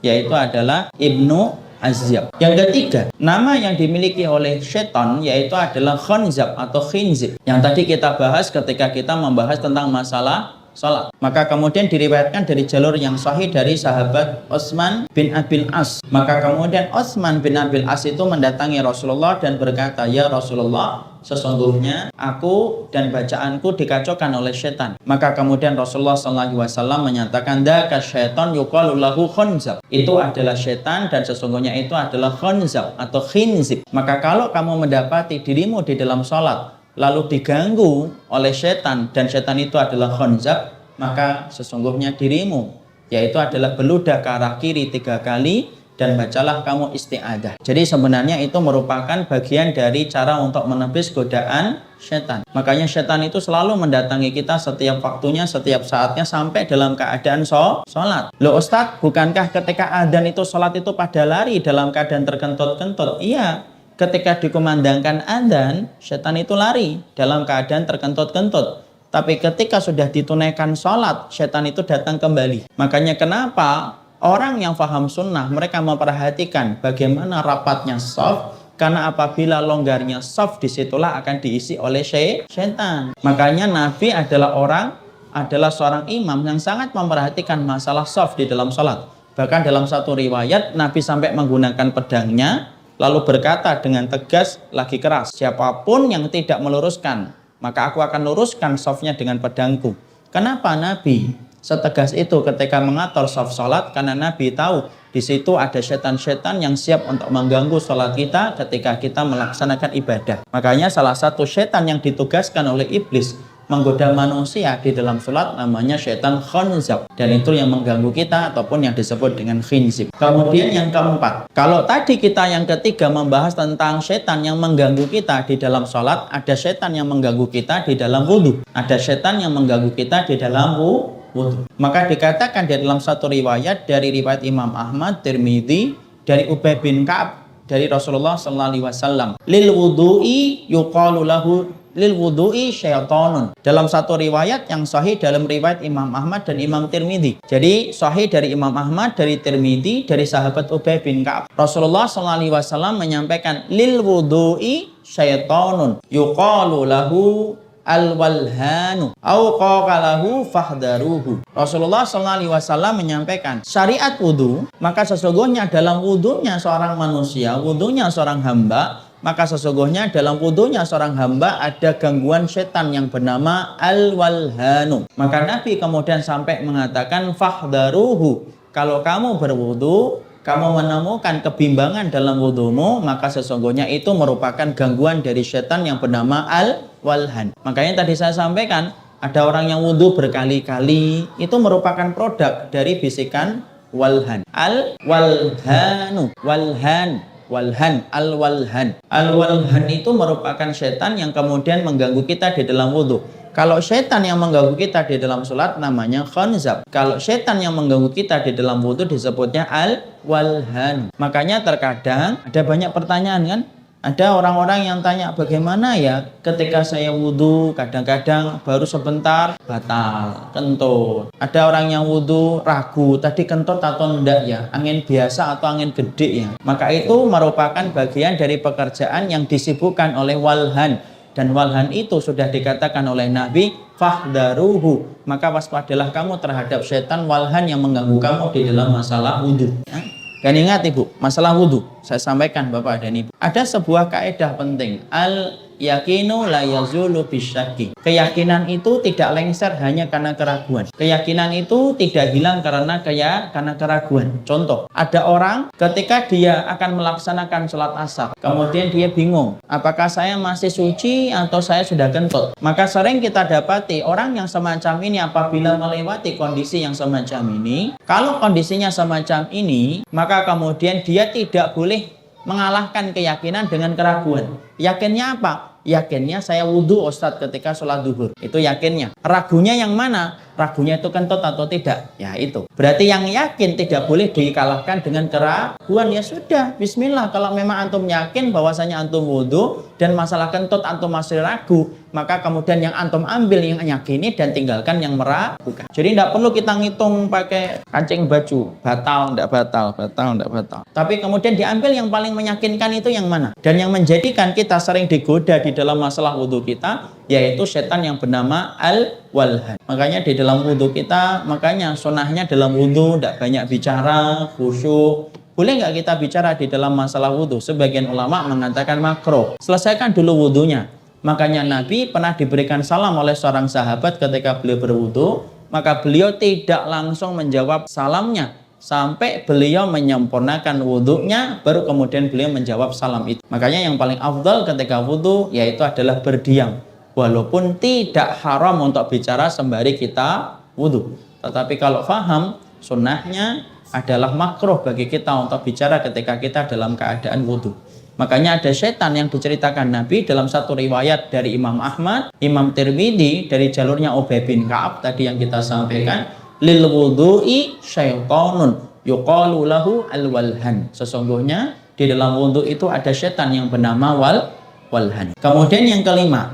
Ibnu Azyab. Yang ketiga, nama yang dimiliki oleh setan yaitu adalah Khanzab atau Khinzib, yang tadi kita bahas ketika kita membahas tentang masalah salat. Maka kemudian diriwayatkan dari jalur yang sahih dari sahabat Utsman bin Abil As. Maka kemudian Utsman bin Abil As itu mendatangi Rasulullah dan berkata, "Ya Rasulullah, sesungguhnya aku dan bacaanku dikacaukan oleh setan." Maka kemudian Rasulullah SAW menyatakan, "Dzaka syaitan yuqalu lahu khanzab." Itu adalah setan dan sesungguhnya itu adalah khanzab atau khinzib. Maka kalau kamu mendapati dirimu di dalam salat lalu diganggu oleh setan dan setan itu adalah khanzab, maka sesungguhnya dirimu yaitu adalah beludah ke arah kiri 3 kali dan bacalah kamu isti'adah. Jadi sebenarnya itu merupakan bagian dari cara untuk menepis godaan setan. Makanya setan itu selalu mendatangi kita setiap waktunya, setiap saatnya sampai dalam keadaan sholat. Loh Ustadz, bukankah ketika adzan itu sholat itu pada lari dalam keadaan terkentut-kentut? Iya. Ketika dikumandangkan adzan, setan itu lari dalam keadaan terkentut-kentut. Tapi ketika sudah ditunaikan sholat, setan itu datang kembali. Makanya kenapa orang yang paham sunnah, mereka memperhatikan bagaimana rapatnya shaf, karena apabila longgarnya shaf, disitulah akan diisi oleh setan. Makanya Nabi adalah seorang imam yang sangat memperhatikan masalah shaf di dalam sholat. Bahkan dalam satu riwayat, Nabi sampai menggunakan pedangnya, lalu berkata dengan tegas lagi keras, "Siapapun yang tidak meluruskan, maka aku akan luruskan shafnya dengan pedangku." Kenapa Nabi setegas itu ketika mengatur shaf sholat? Karena Nabi tahu di situ ada setan-setan yang siap untuk mengganggu sholat kita ketika kita melaksanakan ibadah. Makanya salah satu setan yang ditugaskan oleh iblis menggoda manusia di dalam sholat namanya setan khanzab, dan itu yang mengganggu kita ataupun yang disebut dengan khinzib. Kemudian yang keempat, kalau tadi kita yang ketiga membahas tentang setan yang mengganggu kita di dalam sholat, ada setan yang mengganggu kita di dalam wudhu, ada setan yang mengganggu kita di dalam wudhu. Maka dikatakan di dalam satu riwayat dari riwayat Imam Ahmad, Tirmidzi, dari Ubay bin Ka'ab dari Rasulullah SAW, lil wudu'i yuqalu lahu lil wudu'i syaitanun. Dalam satu riwayat yang sahih dalam riwayat Imam Ahmad dan Imam Tirmidzi. Jadi sahih dari Imam Ahmad, dari Tirmidzi, dari sahabat Ubay bin Ka'ab. Rasulullah SAW menyampaikan lil wudu'i syaitanun yuqalu lahu al-walhanu au qaqalahu fahdaruhu. Rasulullah SAW menyampaikan syariat wudu, maka sesungguhnya dalam wudunya seorang manusia, wudunya seorang hamba, maka sesungguhnya dalam wudunya seorang hamba ada gangguan setan yang bernama al-walhanu. Maka Nabi kemudian sampai mengatakan fahdaruhu, kalau kamu berwudu, kamu menemukan kebimbangan dalam wudumu, maka sesungguhnya itu merupakan gangguan dari setan yang bernama al-walhan. Makanya tadi saya sampaikan, ada orang yang wudu berkali-kali, itu merupakan produk dari bisikan walhan. Al-walhanu, walhan, walhan, al-walhan. Al-walhan itu merupakan setan yang kemudian mengganggu kita di dalam wudu. Kalau setan yang mengganggu kita di dalam sholat namanya khanzab. Kalau setan yang mengganggu kita di dalam wudu disebutnya al-walhan. Makanya terkadang ada banyak pertanyaan kan? Ada orang-orang yang tanya, bagaimana ya ketika saya wudu kadang-kadang baru sebentar batal, kentut. Ada orang yang wudu ragu, tadi kentut atau enggak ya, angin biasa atau angin gede ya. Maka itu merupakan bagian dari pekerjaan yang disibukkan oleh walhan. Dan walhan itu sudah dikatakan oleh Nabi, fahdaruhu, maka waspadalah kamu terhadap setan walhan yang mengganggu kamu di dalam masalah wudu. Dan ingat Ibu, masalah wudu, saya sampaikan Bapak dan Ibu, ada sebuah kaidah penting, al-yakinu la yazulu bisyaki. Keyakinan itu tidak lengser hanya karena keraguan. Keyakinan itu tidak hilang karena keraguan. Contoh, ada orang ketika dia akan melaksanakan sholat asar, kemudian dia bingung, apakah saya masih suci atau saya sudah kentut. Maka sering kita dapati orang yang semacam ini apabila melewati kondisi yang semacam ini, kalau kondisinya semacam ini, maka kemudian dia tidak boleh mengalahkan keyakinan dengan keraguan. Yakinnya apa? Yakinnya saya wudhu Ustadz ketika sholat duhur. Itu yakinnya. Ragunya yang mana? Ragunya itu kentut atau tidak? Ya itu. Berarti yang yakin tidak boleh dikalahkan dengan keraguan. Ya sudah, bismillah. Kalau memang antum yakin bahwasanya antum wudhu dan masalah kentut antum masih ragu, maka kemudian yang antum ambil yang yakini dan tinggalkan yang meragukan. Jadi tidak perlu kita ngitung pakai kancing baju. Batal, tidak batal, batal, tidak batal. Tapi kemudian diambil yang paling meyakinkan itu yang mana? Dan yang menjadikan kita sering digoda di dalam masalah wudhu kita, yaitu setan yang bernama al-walhan. Makanya di dalam wudhu kita, makanya sunahnya dalam wudhu tidak banyak bicara, khusyuk. Boleh nggak kita bicara di dalam masalah wudhu? Sebagian ulama mengatakan makruh. Selesaikan dulu wudhunya. Makanya Nabi pernah diberikan salam oleh seorang sahabat ketika beliau berwudhu, maka beliau tidak langsung menjawab salamnya sampai beliau menyempurnakan wudhunya, baru kemudian beliau menjawab salam itu. Makanya yang paling afdal ketika wudhu yaitu adalah berdiam, walaupun tidak haram untuk bicara sembari kita wudhu. Tetapi kalau faham, sunnahnya adalah makruh bagi kita untuk bicara ketika kita dalam keadaan wudhu. Makanya ada setan yang diceritakan Nabi dalam satu riwayat dari Imam Ahmad, Imam Tirmidzi dari jalurnya Ubay bin Ka'ab tadi yang kita sampaikan, lil wudhu'i syaitanun yuqalu lahu al-walhan. Sesungguhnya di dalam wudhu itu ada setan yang bernama walhan. Kemudian yang kelima,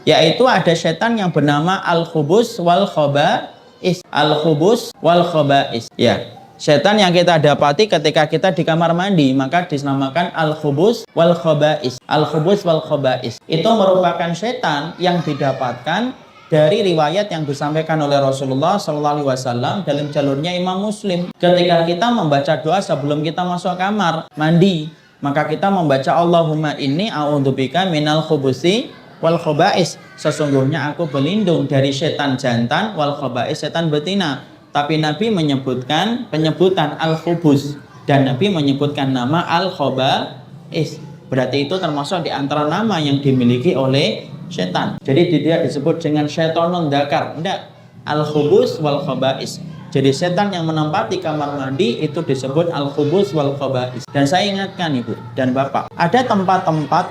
yaitu ada setan yang bernama al-khubus wal khaba'is. Al-khubus wal khaba'is. Ya. Setan yang kita dapati ketika kita di kamar mandi, maka dinamakan al-khubus wal khaba'is. Al-khubus wal khaba'is itu merupakan setan yang didapatkan dari riwayat yang disampaikan oleh Rasulullah SAW dalam jalurnya Imam Muslim. Ketika kita membaca doa sebelum kita masuk kamar mandi, maka kita membaca Allahumma inni a'udzubika minal khubusi wal khaba'is. Sesungguhnya aku berlindung dari setan jantan wal khaba'is, setan betina. Tapi Nabi menyebutkan penyebutan al-khubus dan Nabi menyebutkan nama al-khaba'is. Berarti itu termasuk di antara nama yang dimiliki oleh setan. Jadi tidak disebut dengan syaitonun dzakar. Tidak. Al-khubus wal khaba'is. Jadi setan yang menempati kamar mandi itu disebut al-khubus wal khaba'is. Dan saya ingatkan Ibu dan Bapak, ada tempat-tempat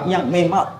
yang memang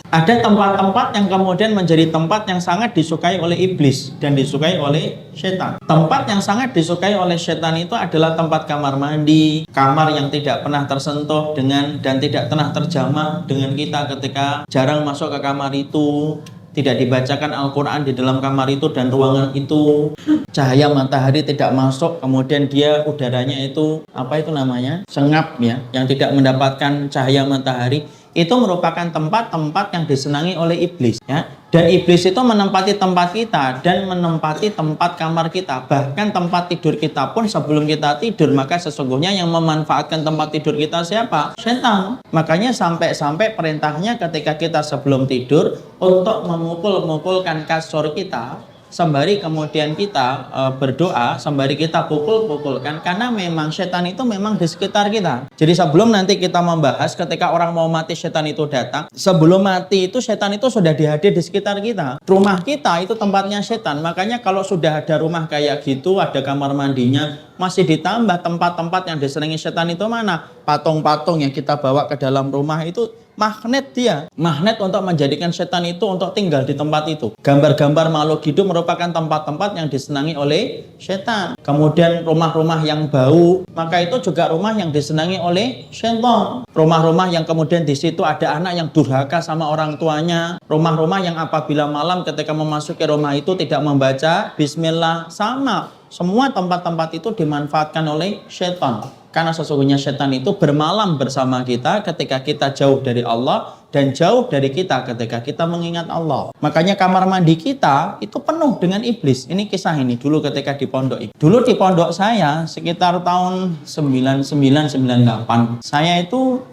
ada tempat-tempat yang kemudian menjadi tempat yang sangat disukai oleh iblis dan disukai oleh setan. Tempat yang sangat disukai oleh setan itu adalah tempat kamar mandi, kamar yang tidak pernah tersentuh dengan dan tidak pernah terjamah dengan kita ketika jarang masuk ke kamar itu, tidak dibacakan Al-Quran di dalam kamar itu dan ruangan itu, cahaya matahari tidak masuk, kemudian dia udaranya itu, apa itu namanya? Sengap ya, yang tidak mendapatkan cahaya matahari. itu merupakan tempat-tempat yang disenangi oleh iblis, ya. Dan iblis itu menempati tempat kita dan menempati tempat kamar kita, bahkan tempat tidur kita pun sebelum kita tidur. Maka sesungguhnya yang memanfaatkan tempat tidur kita siapa? Setan. Makanya sampai-sampai perintahnya ketika kita sebelum tidur untuk memukul-mukulkan kasur kita, sembari kemudian kita berdoa, sembari kita pukul-pukulkan, karena memang setan itu memang di sekitar kita. Jadi sebelum nanti kita membahas ketika orang mau mati setan itu datang, sebelum mati itu setan itu sudah hadir di sekitar kita. Rumah kita itu tempatnya setan. Makanya kalau sudah ada rumah kayak gitu, ada kamar mandinya, masih ditambah tempat-tempat yang disenangi setan itu mana? Patung-patung yang kita bawa ke dalam rumah itu magnet dia. Magnet untuk menjadikan setan itu untuk tinggal di tempat itu. Gambar-gambar makhluk hidup merupakan tempat-tempat yang disenangi oleh setan. Kemudian rumah-rumah yang bau, maka itu juga rumah yang disenangi oleh setan. Rumah-rumah yang kemudian di situ ada anak yang durhaka sama orang tuanya. Rumah-rumah yang apabila malam ketika memasuki rumah itu tidak membaca bismillah, sama. Semua tempat-tempat itu dimanfaatkan oleh setan. Karena sesungguhnya setan itu bermalam bersama kita ketika kita jauh dari Allah dan jauh dari kita ketika kita mengingat Allah. Makanya kamar mandi kita itu penuh dengan iblis. Ini kisah ini dulu ketika di pondok. Dulu di pondok saya sekitar tahun 99-98. Saya itu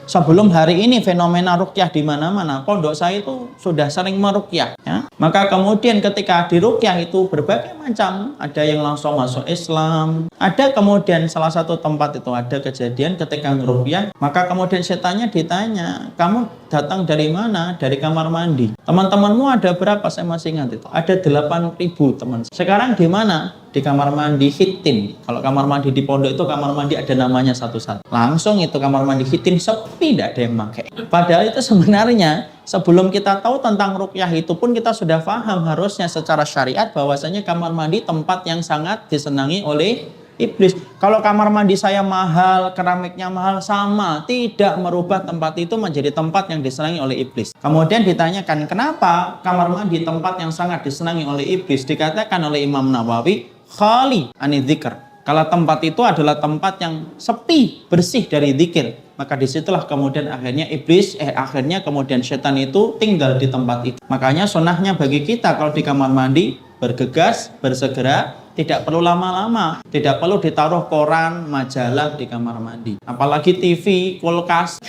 sebelum hari ini fenomena ruqyah di mana-mana, pondok saya itu sudah sering meruqyah, ya. Maka kemudian ketika di ruqyah itu berbagai macam, ada yang langsung masuk Islam, ada kemudian salah satu tempat itu ada kejadian ketika meruqyah, maka kemudian setannya ditanya, kamu datang dari mana? Dari kamar mandi. Teman-temanmu ada berapa? Saya masih ingat itu. Ada 8.000 teman. Sekarang di mana? Di kamar mandi Hitin. Kalau kamar mandi di pondok itu kamar mandi ada namanya satu-satu. Langsung itu kamar mandi Hitin sepi, tidak ada yang pakai. Padahal itu sebenarnya sebelum kita tahu tentang ruqyah itu pun kita sudah paham harusnya secara syariat bahwasanya kamar mandi tempat yang sangat disenangi oleh iblis. Kalau kamar mandi saya mahal, keramiknya mahal, sama, tidak merubah tempat itu menjadi tempat yang disenangi oleh iblis. Kemudian ditanyakan kenapa kamar mandi tempat yang sangat disenangi oleh iblis, dikatakan oleh Imam Nawawi khali anidzikr. Kalau tempat itu adalah tempat yang sepi, bersih dari zikir, maka disitulah kemudian akhirnya akhirnya kemudian setan itu tinggal di tempat itu. Makanya sunahnya bagi kita kalau di kamar mandi bergegas, bersegera, tidak perlu lama-lama, tidak perlu ditaruh koran, majalah di kamar mandi. Apalagi TV, kulkas.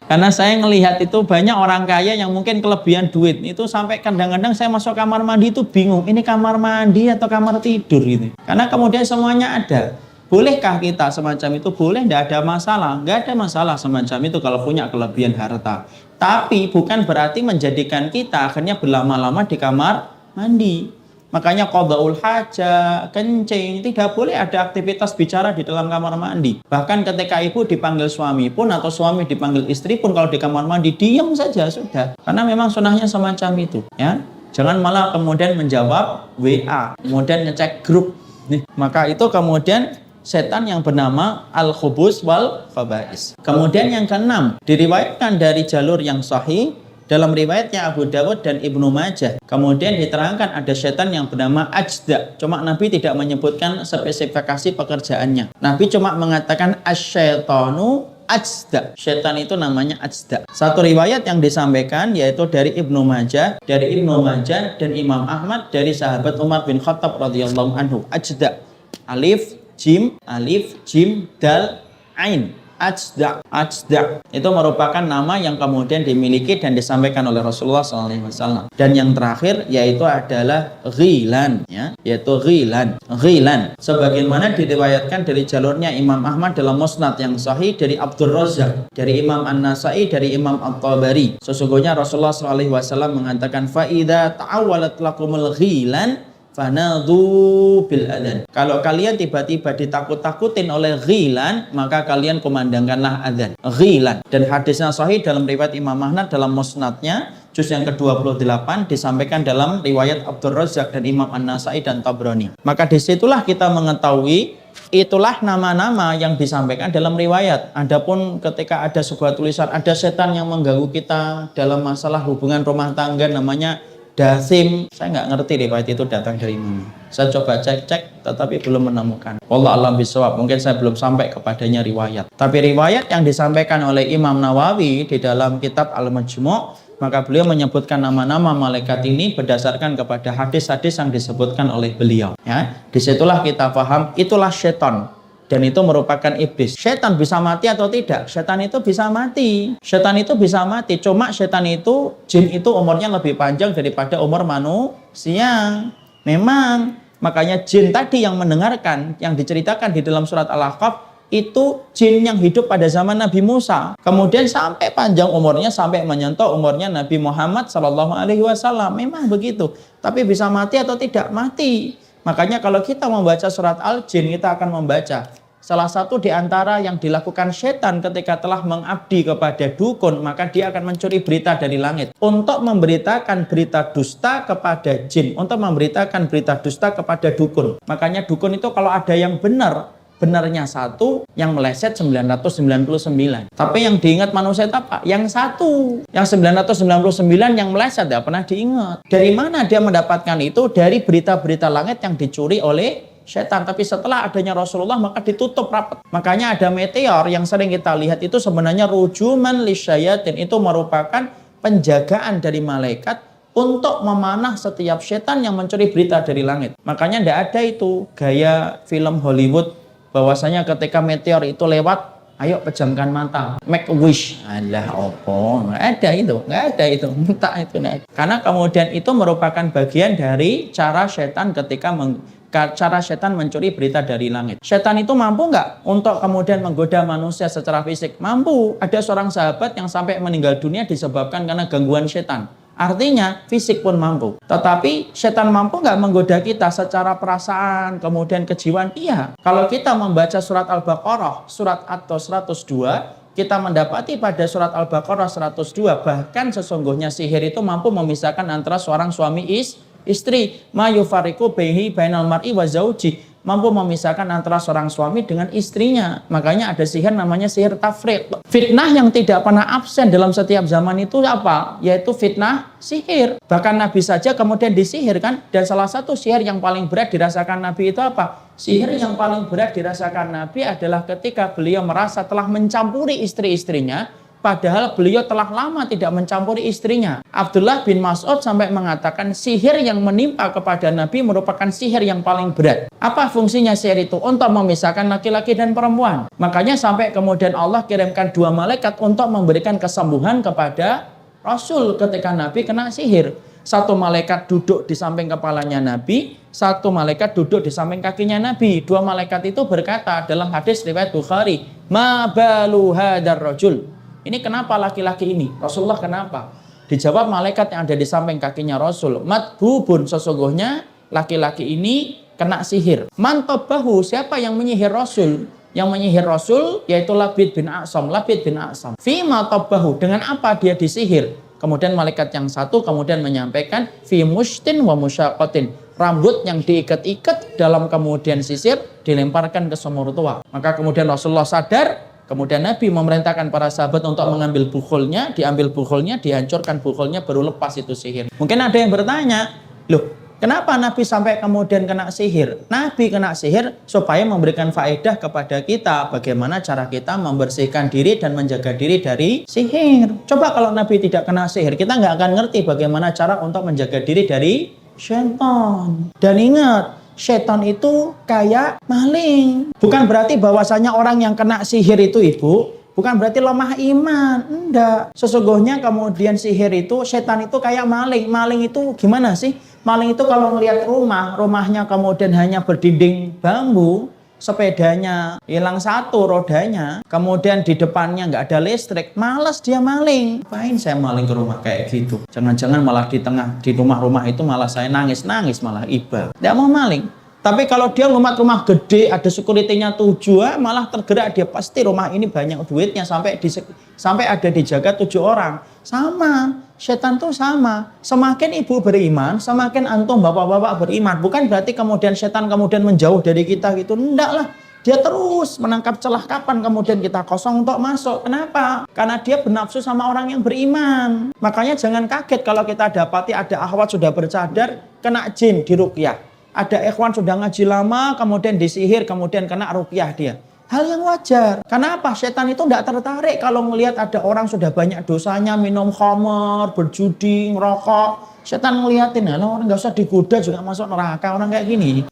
Karena saya ngelihat itu banyak orang kaya yang mungkin kelebihan duit. Itu sampai kadang-kadang saya masuk kamar mandi itu bingung, ini kamar mandi atau kamar tidur gitu. Karena kemudian semuanya ada. Bolehkah kita semacam itu? Boleh, tidak ada masalah. Nggak ada masalah semacam itu kalau punya kelebihan harta. Tapi bukan berarti menjadikan kita akhirnya berlama-lama di kamar mandi. Makanya qada'ul hajah, kencing, tidak boleh ada aktivitas bicara di dalam kamar mandi. Bahkan ketika ibu dipanggil suami pun atau suami dipanggil istri pun kalau di kamar mandi diam saja sudah. Karena memang sunahnya semacam itu, ya. Jangan malah kemudian menjawab WA, kemudian ngecek grup. Maka itu kemudian setan yang bernama al-khubus wal khaba'is. Kemudian yang keenam, diriwayatkan dari jalur yang sahih dalam riwayatnya Abu Dawud dan Ibnu Majah. Kemudian diterangkan ada setan yang bernama Ajda. Cuma Nabi tidak menyebutkan spesifikasi pekerjaannya. Nabi cuma mengatakan asyaitanu Ajda. Setan itu namanya Ajda. Satu riwayat yang disampaikan yaitu dari Ibnu Majah, dan Imam Ahmad dari sahabat Umar bin Khattab radhiyallahu anhu. Ajda. Alif, jim, dal, ain. Ajda itu merupakan nama yang kemudian dimiliki dan disampaikan oleh Rasulullah SAW. Dan yang terakhir yaitu adalah ghilan, ya, yaitu ghilan. Sebagaimana diriwayatkan dari jalurnya Imam Ahmad dalam Musnad yang sahih dari Abdur Razzaq, dari Imam An-Nasai, dari Imam At-Tabari. Sesungguhnya Rasulullah SAW mengatakan fa idza ta'awalat lakumul ghilan fanadhu bil adzan. Kalau kalian tiba-tiba ditakut-takutin oleh ghilan, maka kalian kumandangkanlah adzan. Ghilan. Dan hadisnya sahih dalam riwayat Imam Ahmad dalam Musnadnya juz yang ke-28 disampaikan dalam riwayat Abdur Razzaq dan Imam An-Nasai dan Tabrani. Maka disitulah kita mengetahui itulah nama-nama yang disampaikan dalam riwayat. Adapun ketika ada sebuah tulisan ada setan yang mengganggu kita dalam masalah hubungan rumah tangga namanya Dasim, saya nggak ngerti riwayat itu datang dari mana. Saya coba cek-cek, tetapi belum menemukan. Wallahu a'lam bishawab, mungkin saya belum sampai kepadanya riwayat. Tapi riwayat yang disampaikan oleh Imam Nawawi di dalam kitab Al-Majmu', maka beliau menyebutkan nama-nama malaikat ini berdasarkan kepada hadis-hadis yang disebutkan oleh beliau. Ya, disitulah kita paham itulah syaitan. Dan itu merupakan iblis. Setan bisa mati atau tidak? Setan itu bisa mati. Setan itu bisa mati. Cuma setan itu, jin itu umurnya lebih panjang daripada umur manusia. Memang. Makanya jin tadi yang mendengarkan, yang diceritakan di dalam surat Al-Ahqaf, itu jin yang hidup pada zaman Nabi Musa. Kemudian sampai panjang umurnya, sampai menyentuh umurnya Nabi Muhammad SAW. Memang begitu. Tapi bisa mati atau tidak? Mati. Makanya kalau kita membaca surat Al-Jin, kita akan membaca salah satu di antara yang dilakukan setan ketika telah mengabdi kepada dukun, maka dia akan mencuri berita dari langit untuk memberitakan berita dusta kepada jin, untuk memberitakan berita dusta kepada dukun. Makanya dukun itu kalau ada yang benar, benarnya satu, yang meleset 999. Tapi yang diingat manusia itu apa? Yang satu. Yang 999 yang meleset tidak pernah diingat. Dari mana dia mendapatkan itu? Dari berita-berita langit yang dicuri oleh setan. Tapi setelah adanya Rasulullah maka ditutup rapat. Makanya ada meteor yang sering kita lihat itu sebenarnya rujuman lisyayatin. Itu merupakan penjagaan dari malaikat untuk memanah setiap setan yang mencuri berita dari langit. Makanya tidak ada itu gaya film Hollywood bahwasanya ketika meteor itu lewat, ayo pejamkan mata, make a wish. Alah opo, nggak ada itu, minta itu. Karena kemudian itu merupakan bagian dari cara setan ketika cara setan mencuri berita dari langit. Setan itu mampu nggak untuk kemudian menggoda manusia secara fisik? Mampu. Ada seorang sahabat yang sampai meninggal dunia disebabkan karena gangguan setan. Artinya fisik pun mampu. Tetapi setan mampu nggak menggoda kita secara perasaan, kemudian kejiwaan? Iya. Kalau kita membaca surat Al-Baqarah, surat atau 102, kita mendapati pada surat Al-Baqarah 102, bahkan sesungguhnya sihir itu mampu memisahkan antara seorang suami istri. Ma yufariqu baihi bainal mar'i wa zauji. Mampu memisahkan antara seorang suami dengan istrinya. Makanya ada sihir namanya sihir tafriq. Fitnah yang tidak pernah absen dalam setiap zaman itu apa? Yaitu fitnah sihir. Bahkan Nabi saja kemudian disihirkan. Dan salah satu sihir yang paling berat dirasakan Nabi itu apa? Sihir yang paling berat dirasakan Nabi adalah ketika beliau merasa telah mencampuri istri-istrinya, padahal beliau telah lama tidak mencampuri istrinya. Abdullah bin Mas'ud sampai mengatakan sihir yang menimpa kepada Nabi merupakan sihir yang paling berat. Apa fungsinya sihir itu? Untuk memisahkan laki-laki dan perempuan. Makanya sampai kemudian Allah kirimkan 2 malaikat untuk memberikan kesembuhan kepada Rasul ketika Nabi kena sihir. 1 malaikat duduk di samping kepalanya Nabi, 1 malaikat duduk di samping kakinya Nabi. 2 malaikat itu berkata dalam hadis riwayat Bukhari, "Ma balu hadar rajul?" Ini kenapa laki-laki ini? Rasulullah kenapa? Dijawab malaikat yang ada di samping kakinya Rasul, "Matbubun, sesungguhnya laki-laki ini kena sihir." Mantobahu, siapa yang menyihir Rasul? Yang menyihir Rasul yaitu Labid bin A'sam. Fima tobahu, dengan apa dia disihir? Kemudian malaikat yang satu kemudian menyampaikan, fi mushtin wa musyaqatin. Rambut yang diikat-ikat dalam kemudian sisir dilemparkan ke sumur tua. Maka kemudian Rasulullah sadar. Kemudian Nabi memerintahkan para sahabat untuk mengambil bukhulnya, diambil bukhulnya, dihancurkan bukhulnya, baru lepas itu sihir. Mungkin ada yang bertanya, loh kenapa Nabi sampai kemudian kena sihir? Nabi kena sihir supaya memberikan faedah kepada kita, bagaimana cara kita membersihkan diri dan menjaga diri dari sihir. Coba kalau Nabi tidak kena sihir, kita nggak akan ngerti bagaimana cara untuk menjaga diri dari syaitan. Dan ingat, setan itu kayak maling. Bukan berarti bahwasanya orang yang kena sihir itu ibu, bukan berarti lemah iman. Enggak. Sesungguhnya kemudian sihir itu, setan itu kayak maling. Maling itu gimana sih? Maling itu kalau melihat rumahnya kemudian hanya berdinding bambu, sepedanya hilang 1 rodanya, kemudian di depannya nggak ada listrik, malas dia maling. Ngapain saya maling ke rumah kayak gitu? Jangan-jangan malah di rumah-rumah itu malah saya nangis malah iba. Tidak mau maling. Tapi kalau dia rumah gede, ada security-nya 7, malah tergerak dia, pasti rumah ini banyak duitnya sampai ada dijaga 7 orang. Sama, setan tuh sama. Semakin ibu beriman, semakin antum bapak-bapak beriman. Bukan berarti kemudian setan kemudian menjauh dari kita gitu. Enggak lah. Dia terus menangkap celah kapan kemudian kita kosong untuk masuk. Kenapa? Karena dia bernafsu sama orang yang beriman. Makanya jangan kaget kalau kita dapati ada akhwat sudah bercadar, kena jin di ruqyah. Ada ikhwan sudah ngaji lama, kemudian disihir, kemudian kena ruqyah dia. Hal yang wajar. Kenapa? Setan itu tidak tertarik kalau melihat ada orang sudah banyak dosanya, minum khamar, berjudi, ngerokok. Setan ngeliatin, orang nggak usah digoda juga masuk neraka orang kayak gini.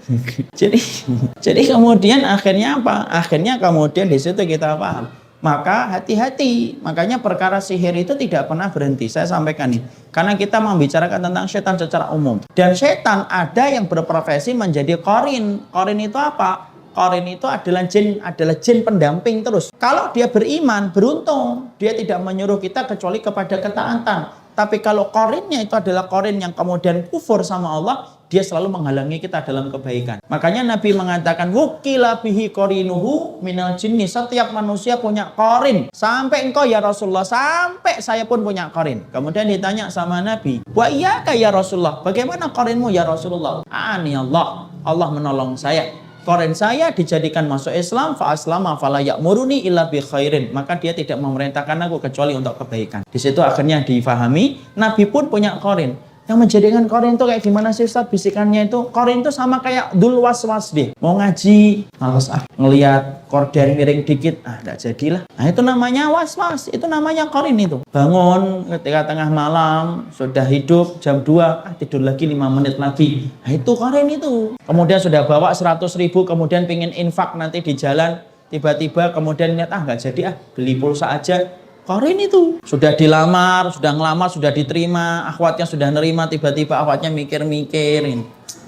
jadi kemudian akhirnya apa? Akhirnya kemudian di situ kita paham. Maka hati-hati. Makanya perkara sihir itu tidak pernah berhenti. Saya sampaikan nih. Karena kita membicarakan tentang setan secara umum. Dan setan ada yang berprofesi menjadi qarin. Qarin itu apa? Qarin itu adalah jin pendamping terus. Kalau dia beriman, beruntung. Dia tidak menyuruh kita kecuali kepada ketaatan. Tapi kalau qarinnya itu adalah qarin yang kemudian kufur sama Allah, dia selalu menghalangi kita dalam kebaikan. Makanya Nabi mengatakan, wukila bihi qarinuhu minal jinni. Setiap manusia punya qarin. Sampai engkau ya Rasulullah, sampai saya pun punya qarin. Kemudian ditanya sama Nabi, wa iyyaka ya Rasulullah, bagaimana qarinmu ya Rasulullah? Ani Allah menolong saya. Qarin saya dijadikan masuk Islam, fa aslama fala ya'muruni illa bi khairin. Maka dia tidak memerintahkan aku kecuali untuk kebaikan. Di situ akhirnya difahami, Nabi pun punya qarin. Yang menjadikan qarin itu kayak gimana sih Ustaz bisikannya itu? Qarin itu sama kayak dul waswas deh. Mau ngaji, males ngelihat korden miring dikit, enggak jadilah. Nah, itu namanya waswas, itu namanya qarin itu. Bangun ketika tengah malam, sudah hidup jam 2, tidur lagi 5 menit lagi. Nah, itu qarin itu. Kemudian sudah bawa 100.000, kemudian pingin infak nanti di jalan, tiba-tiba kemudian lihat enggak jadi beli pulsa aja. Qarin itu sudah dilamar, sudah ngelamar, sudah diterima, akhwatnya sudah nerima, tiba-tiba akhwatnya mikir-mikirin,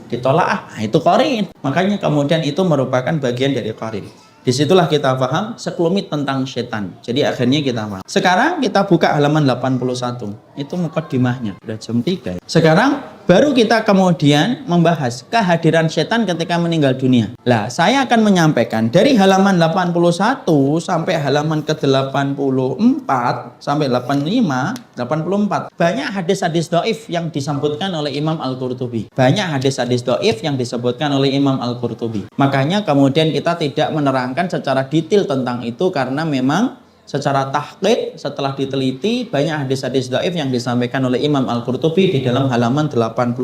ditolak nah, itu qarin. Makanya kemudian itu merupakan bagian dari qarin. Disitulah kita paham sekelumit tentang setan. Jadi akhirnya kita paham. Sekarang kita buka halaman 81. Itu mukaddimahnya. Sudah jam 3. Sekarang baru kita kemudian membahas kehadiran setan ketika meninggal dunia. Lah, saya akan menyampaikan dari halaman 81 sampai halaman ke-84 sampai 85, 84. Banyak hadis-hadis dhaif yang disebutkan oleh Imam Al-Qurtubi. Banyak hadis-hadis dhaif yang disebutkan oleh Imam Al-Qurtubi. Makanya kemudian kita tidak menerangkan secara detail tentang itu karena memang secara tahqiq setelah diteliti banyak hadis-hadis dhaif yang disampaikan oleh Imam Al-Qurtubi di dalam halaman 81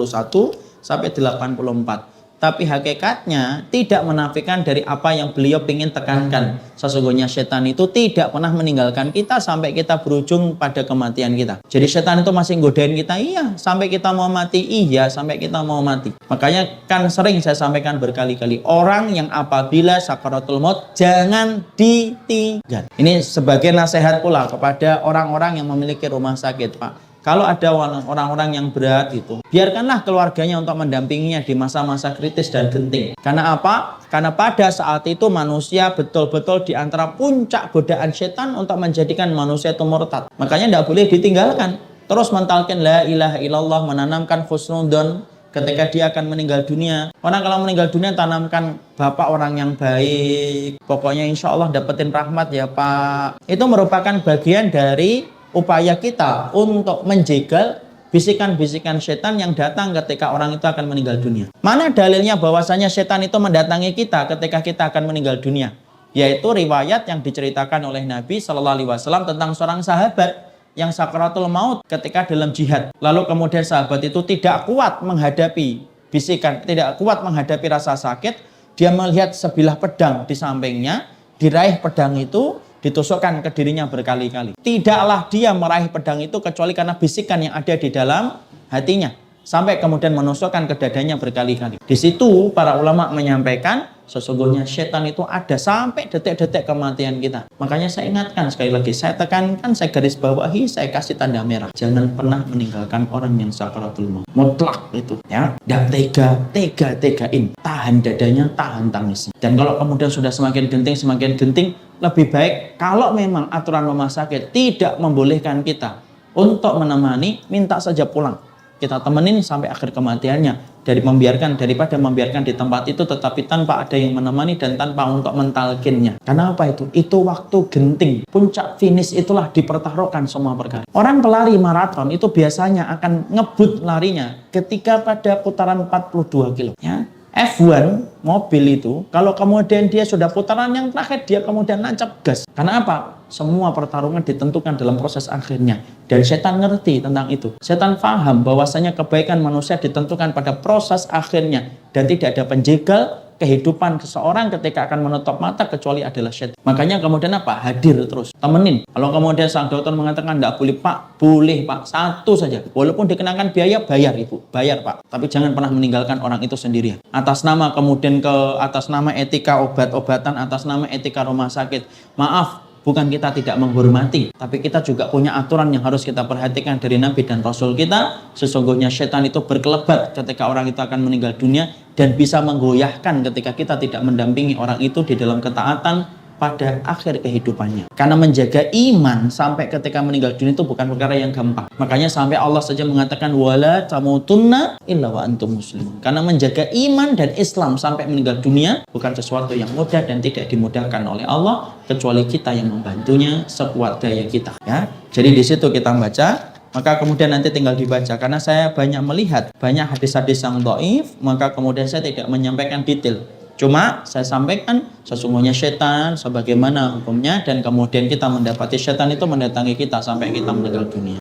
sampai 84. Tapi hakikatnya tidak menafikan dari apa yang beliau ingin tekankan. Sesungguhnya setan itu tidak pernah meninggalkan kita sampai kita berujung pada kematian kita. Jadi setan itu masih nggodain kita, iya. Sampai kita mau mati, iya. Sampai kita mau mati. Makanya kan sering saya sampaikan berkali-kali. Orang yang apabila sakaratul maut jangan ditinggal. Ini sebagai nasihat pula kepada orang-orang yang memiliki rumah sakit, Pak. Kalau ada orang-orang yang berat itu, biarkanlah keluarganya untuk mendampinginya di masa-masa kritis dan genting. Karena apa? Karena pada saat itu manusia betul-betul di antara puncak godaan setan untuk menjadikan manusia itu murtad. Makanya tidak boleh ditinggalkan. Terus mentalkan la ilaha illallah, menanamkan husnudzon ketika dia akan meninggal dunia. Orang kalau meninggal dunia tanamkan bapak orang yang baik. Pokoknya insya Allah dapetin rahmat ya Pak. Itu merupakan bagian dari upaya kita untuk menjegal bisikan-bisikan setan yang datang ketika orang itu akan meninggal dunia. Mana dalilnya bahwasanya setan itu mendatangi kita ketika kita akan meninggal dunia? Yaitu riwayat yang diceritakan oleh Nabi Shallallahu Alaihi Wasallam tentang seorang sahabat yang sakaratul maut ketika dalam jihad. Lalu kemudian sahabat itu tidak kuat menghadapi bisikan, tidak kuat menghadapi rasa sakit. Dia melihat sebilah pedang di sampingnya, diraih pedang itu, ditusukkan ke dirinya berkali-kali. Tidaklah dia meraih pedang itu kecuali karena bisikan yang ada di dalam hatinya. Sampai kemudian menusukkan ke dadanya berkali-kali. Di situ para ulama menyampaikan sesungguhnya setan itu ada sampai detik-detik kematian kita. Makanya saya ingatkan sekali lagi, saya tekankan, saya garis bawahi, saya kasih tanda merah. Jangan pernah meninggalkan orang yang sakaratul maut. Mutlak itu ya. Tidak tega-tegain. Tahan dadanya, tahan tangisnya. Dan kalau kemudian sudah semakin genting, lebih baik kalau memang aturan rumah sakit tidak membolehkan kita untuk menemani, minta saja pulang. Kita temenin sampai akhir kematiannya daripada membiarkan di tempat itu tetapi tanpa ada yang menemani dan tanpa untuk mentalkinnya. Karena apa itu? Itu waktu genting. Puncak finish itulah dipertaruhkan semua perkara. Orang pelari maraton itu biasanya akan ngebut larinya ketika pada putaran 42 kilo. Ya. F1 mobil itu, kalau kemudian dia sudah putaran yang terakhir, dia kemudian nancap gas. Karena apa? Semua pertarungan ditentukan dalam proses akhirnya. Dan setan ngerti tentang itu. Setan paham bahwasanya kebaikan manusia ditentukan pada proses akhirnya. Dan tidak ada penjegal kehidupan seseorang ketika akan menutup mata kecuali adalah setan. Makanya kemudian apa? Hadir terus, temenin. Kalau kemudian sang dokter mengatakan enggak boleh Pak, boleh Pak, satu saja. Walaupun dikenakan biaya, bayar Ibu, bayar Pak. Tapi jangan pernah meninggalkan orang itu sendirian. Atas nama kemudian atas nama etika obat-obatan, atas nama etika rumah sakit. Maaf, bukan kita tidak menghormati, tapi kita juga punya aturan yang harus kita perhatikan dari Nabi dan Rasul kita. Sesungguhnya setan itu berkelebat ketika orang itu akan meninggal dunia dan bisa menggoyahkan ketika kita tidak mendampingi orang itu di dalam ketaatan pada akhir kehidupannya. Karena menjaga iman sampai ketika meninggal dunia itu bukan perkara yang gampang. Makanya sampai Allah saja mengatakan wala tamutunna illa wa antum muslimun. Karena menjaga iman dan Islam sampai meninggal dunia bukan sesuatu yang mudah dan tidak dimudahkan oleh Allah kecuali kita yang membantunya sekuat daya kita, ya. Jadi di situ kita baca, maka kemudian nanti tinggal dibaca. Karena saya banyak melihat banyak hadis-hadis yang dhaif, maka kemudian saya tidak menyampaikan detail. Cuma saya sampaikan sesungguhnya setan sebagaimana hukumnya, dan kemudian kita mendapati setan itu mendatangi kita sampai kita meninggal dunia.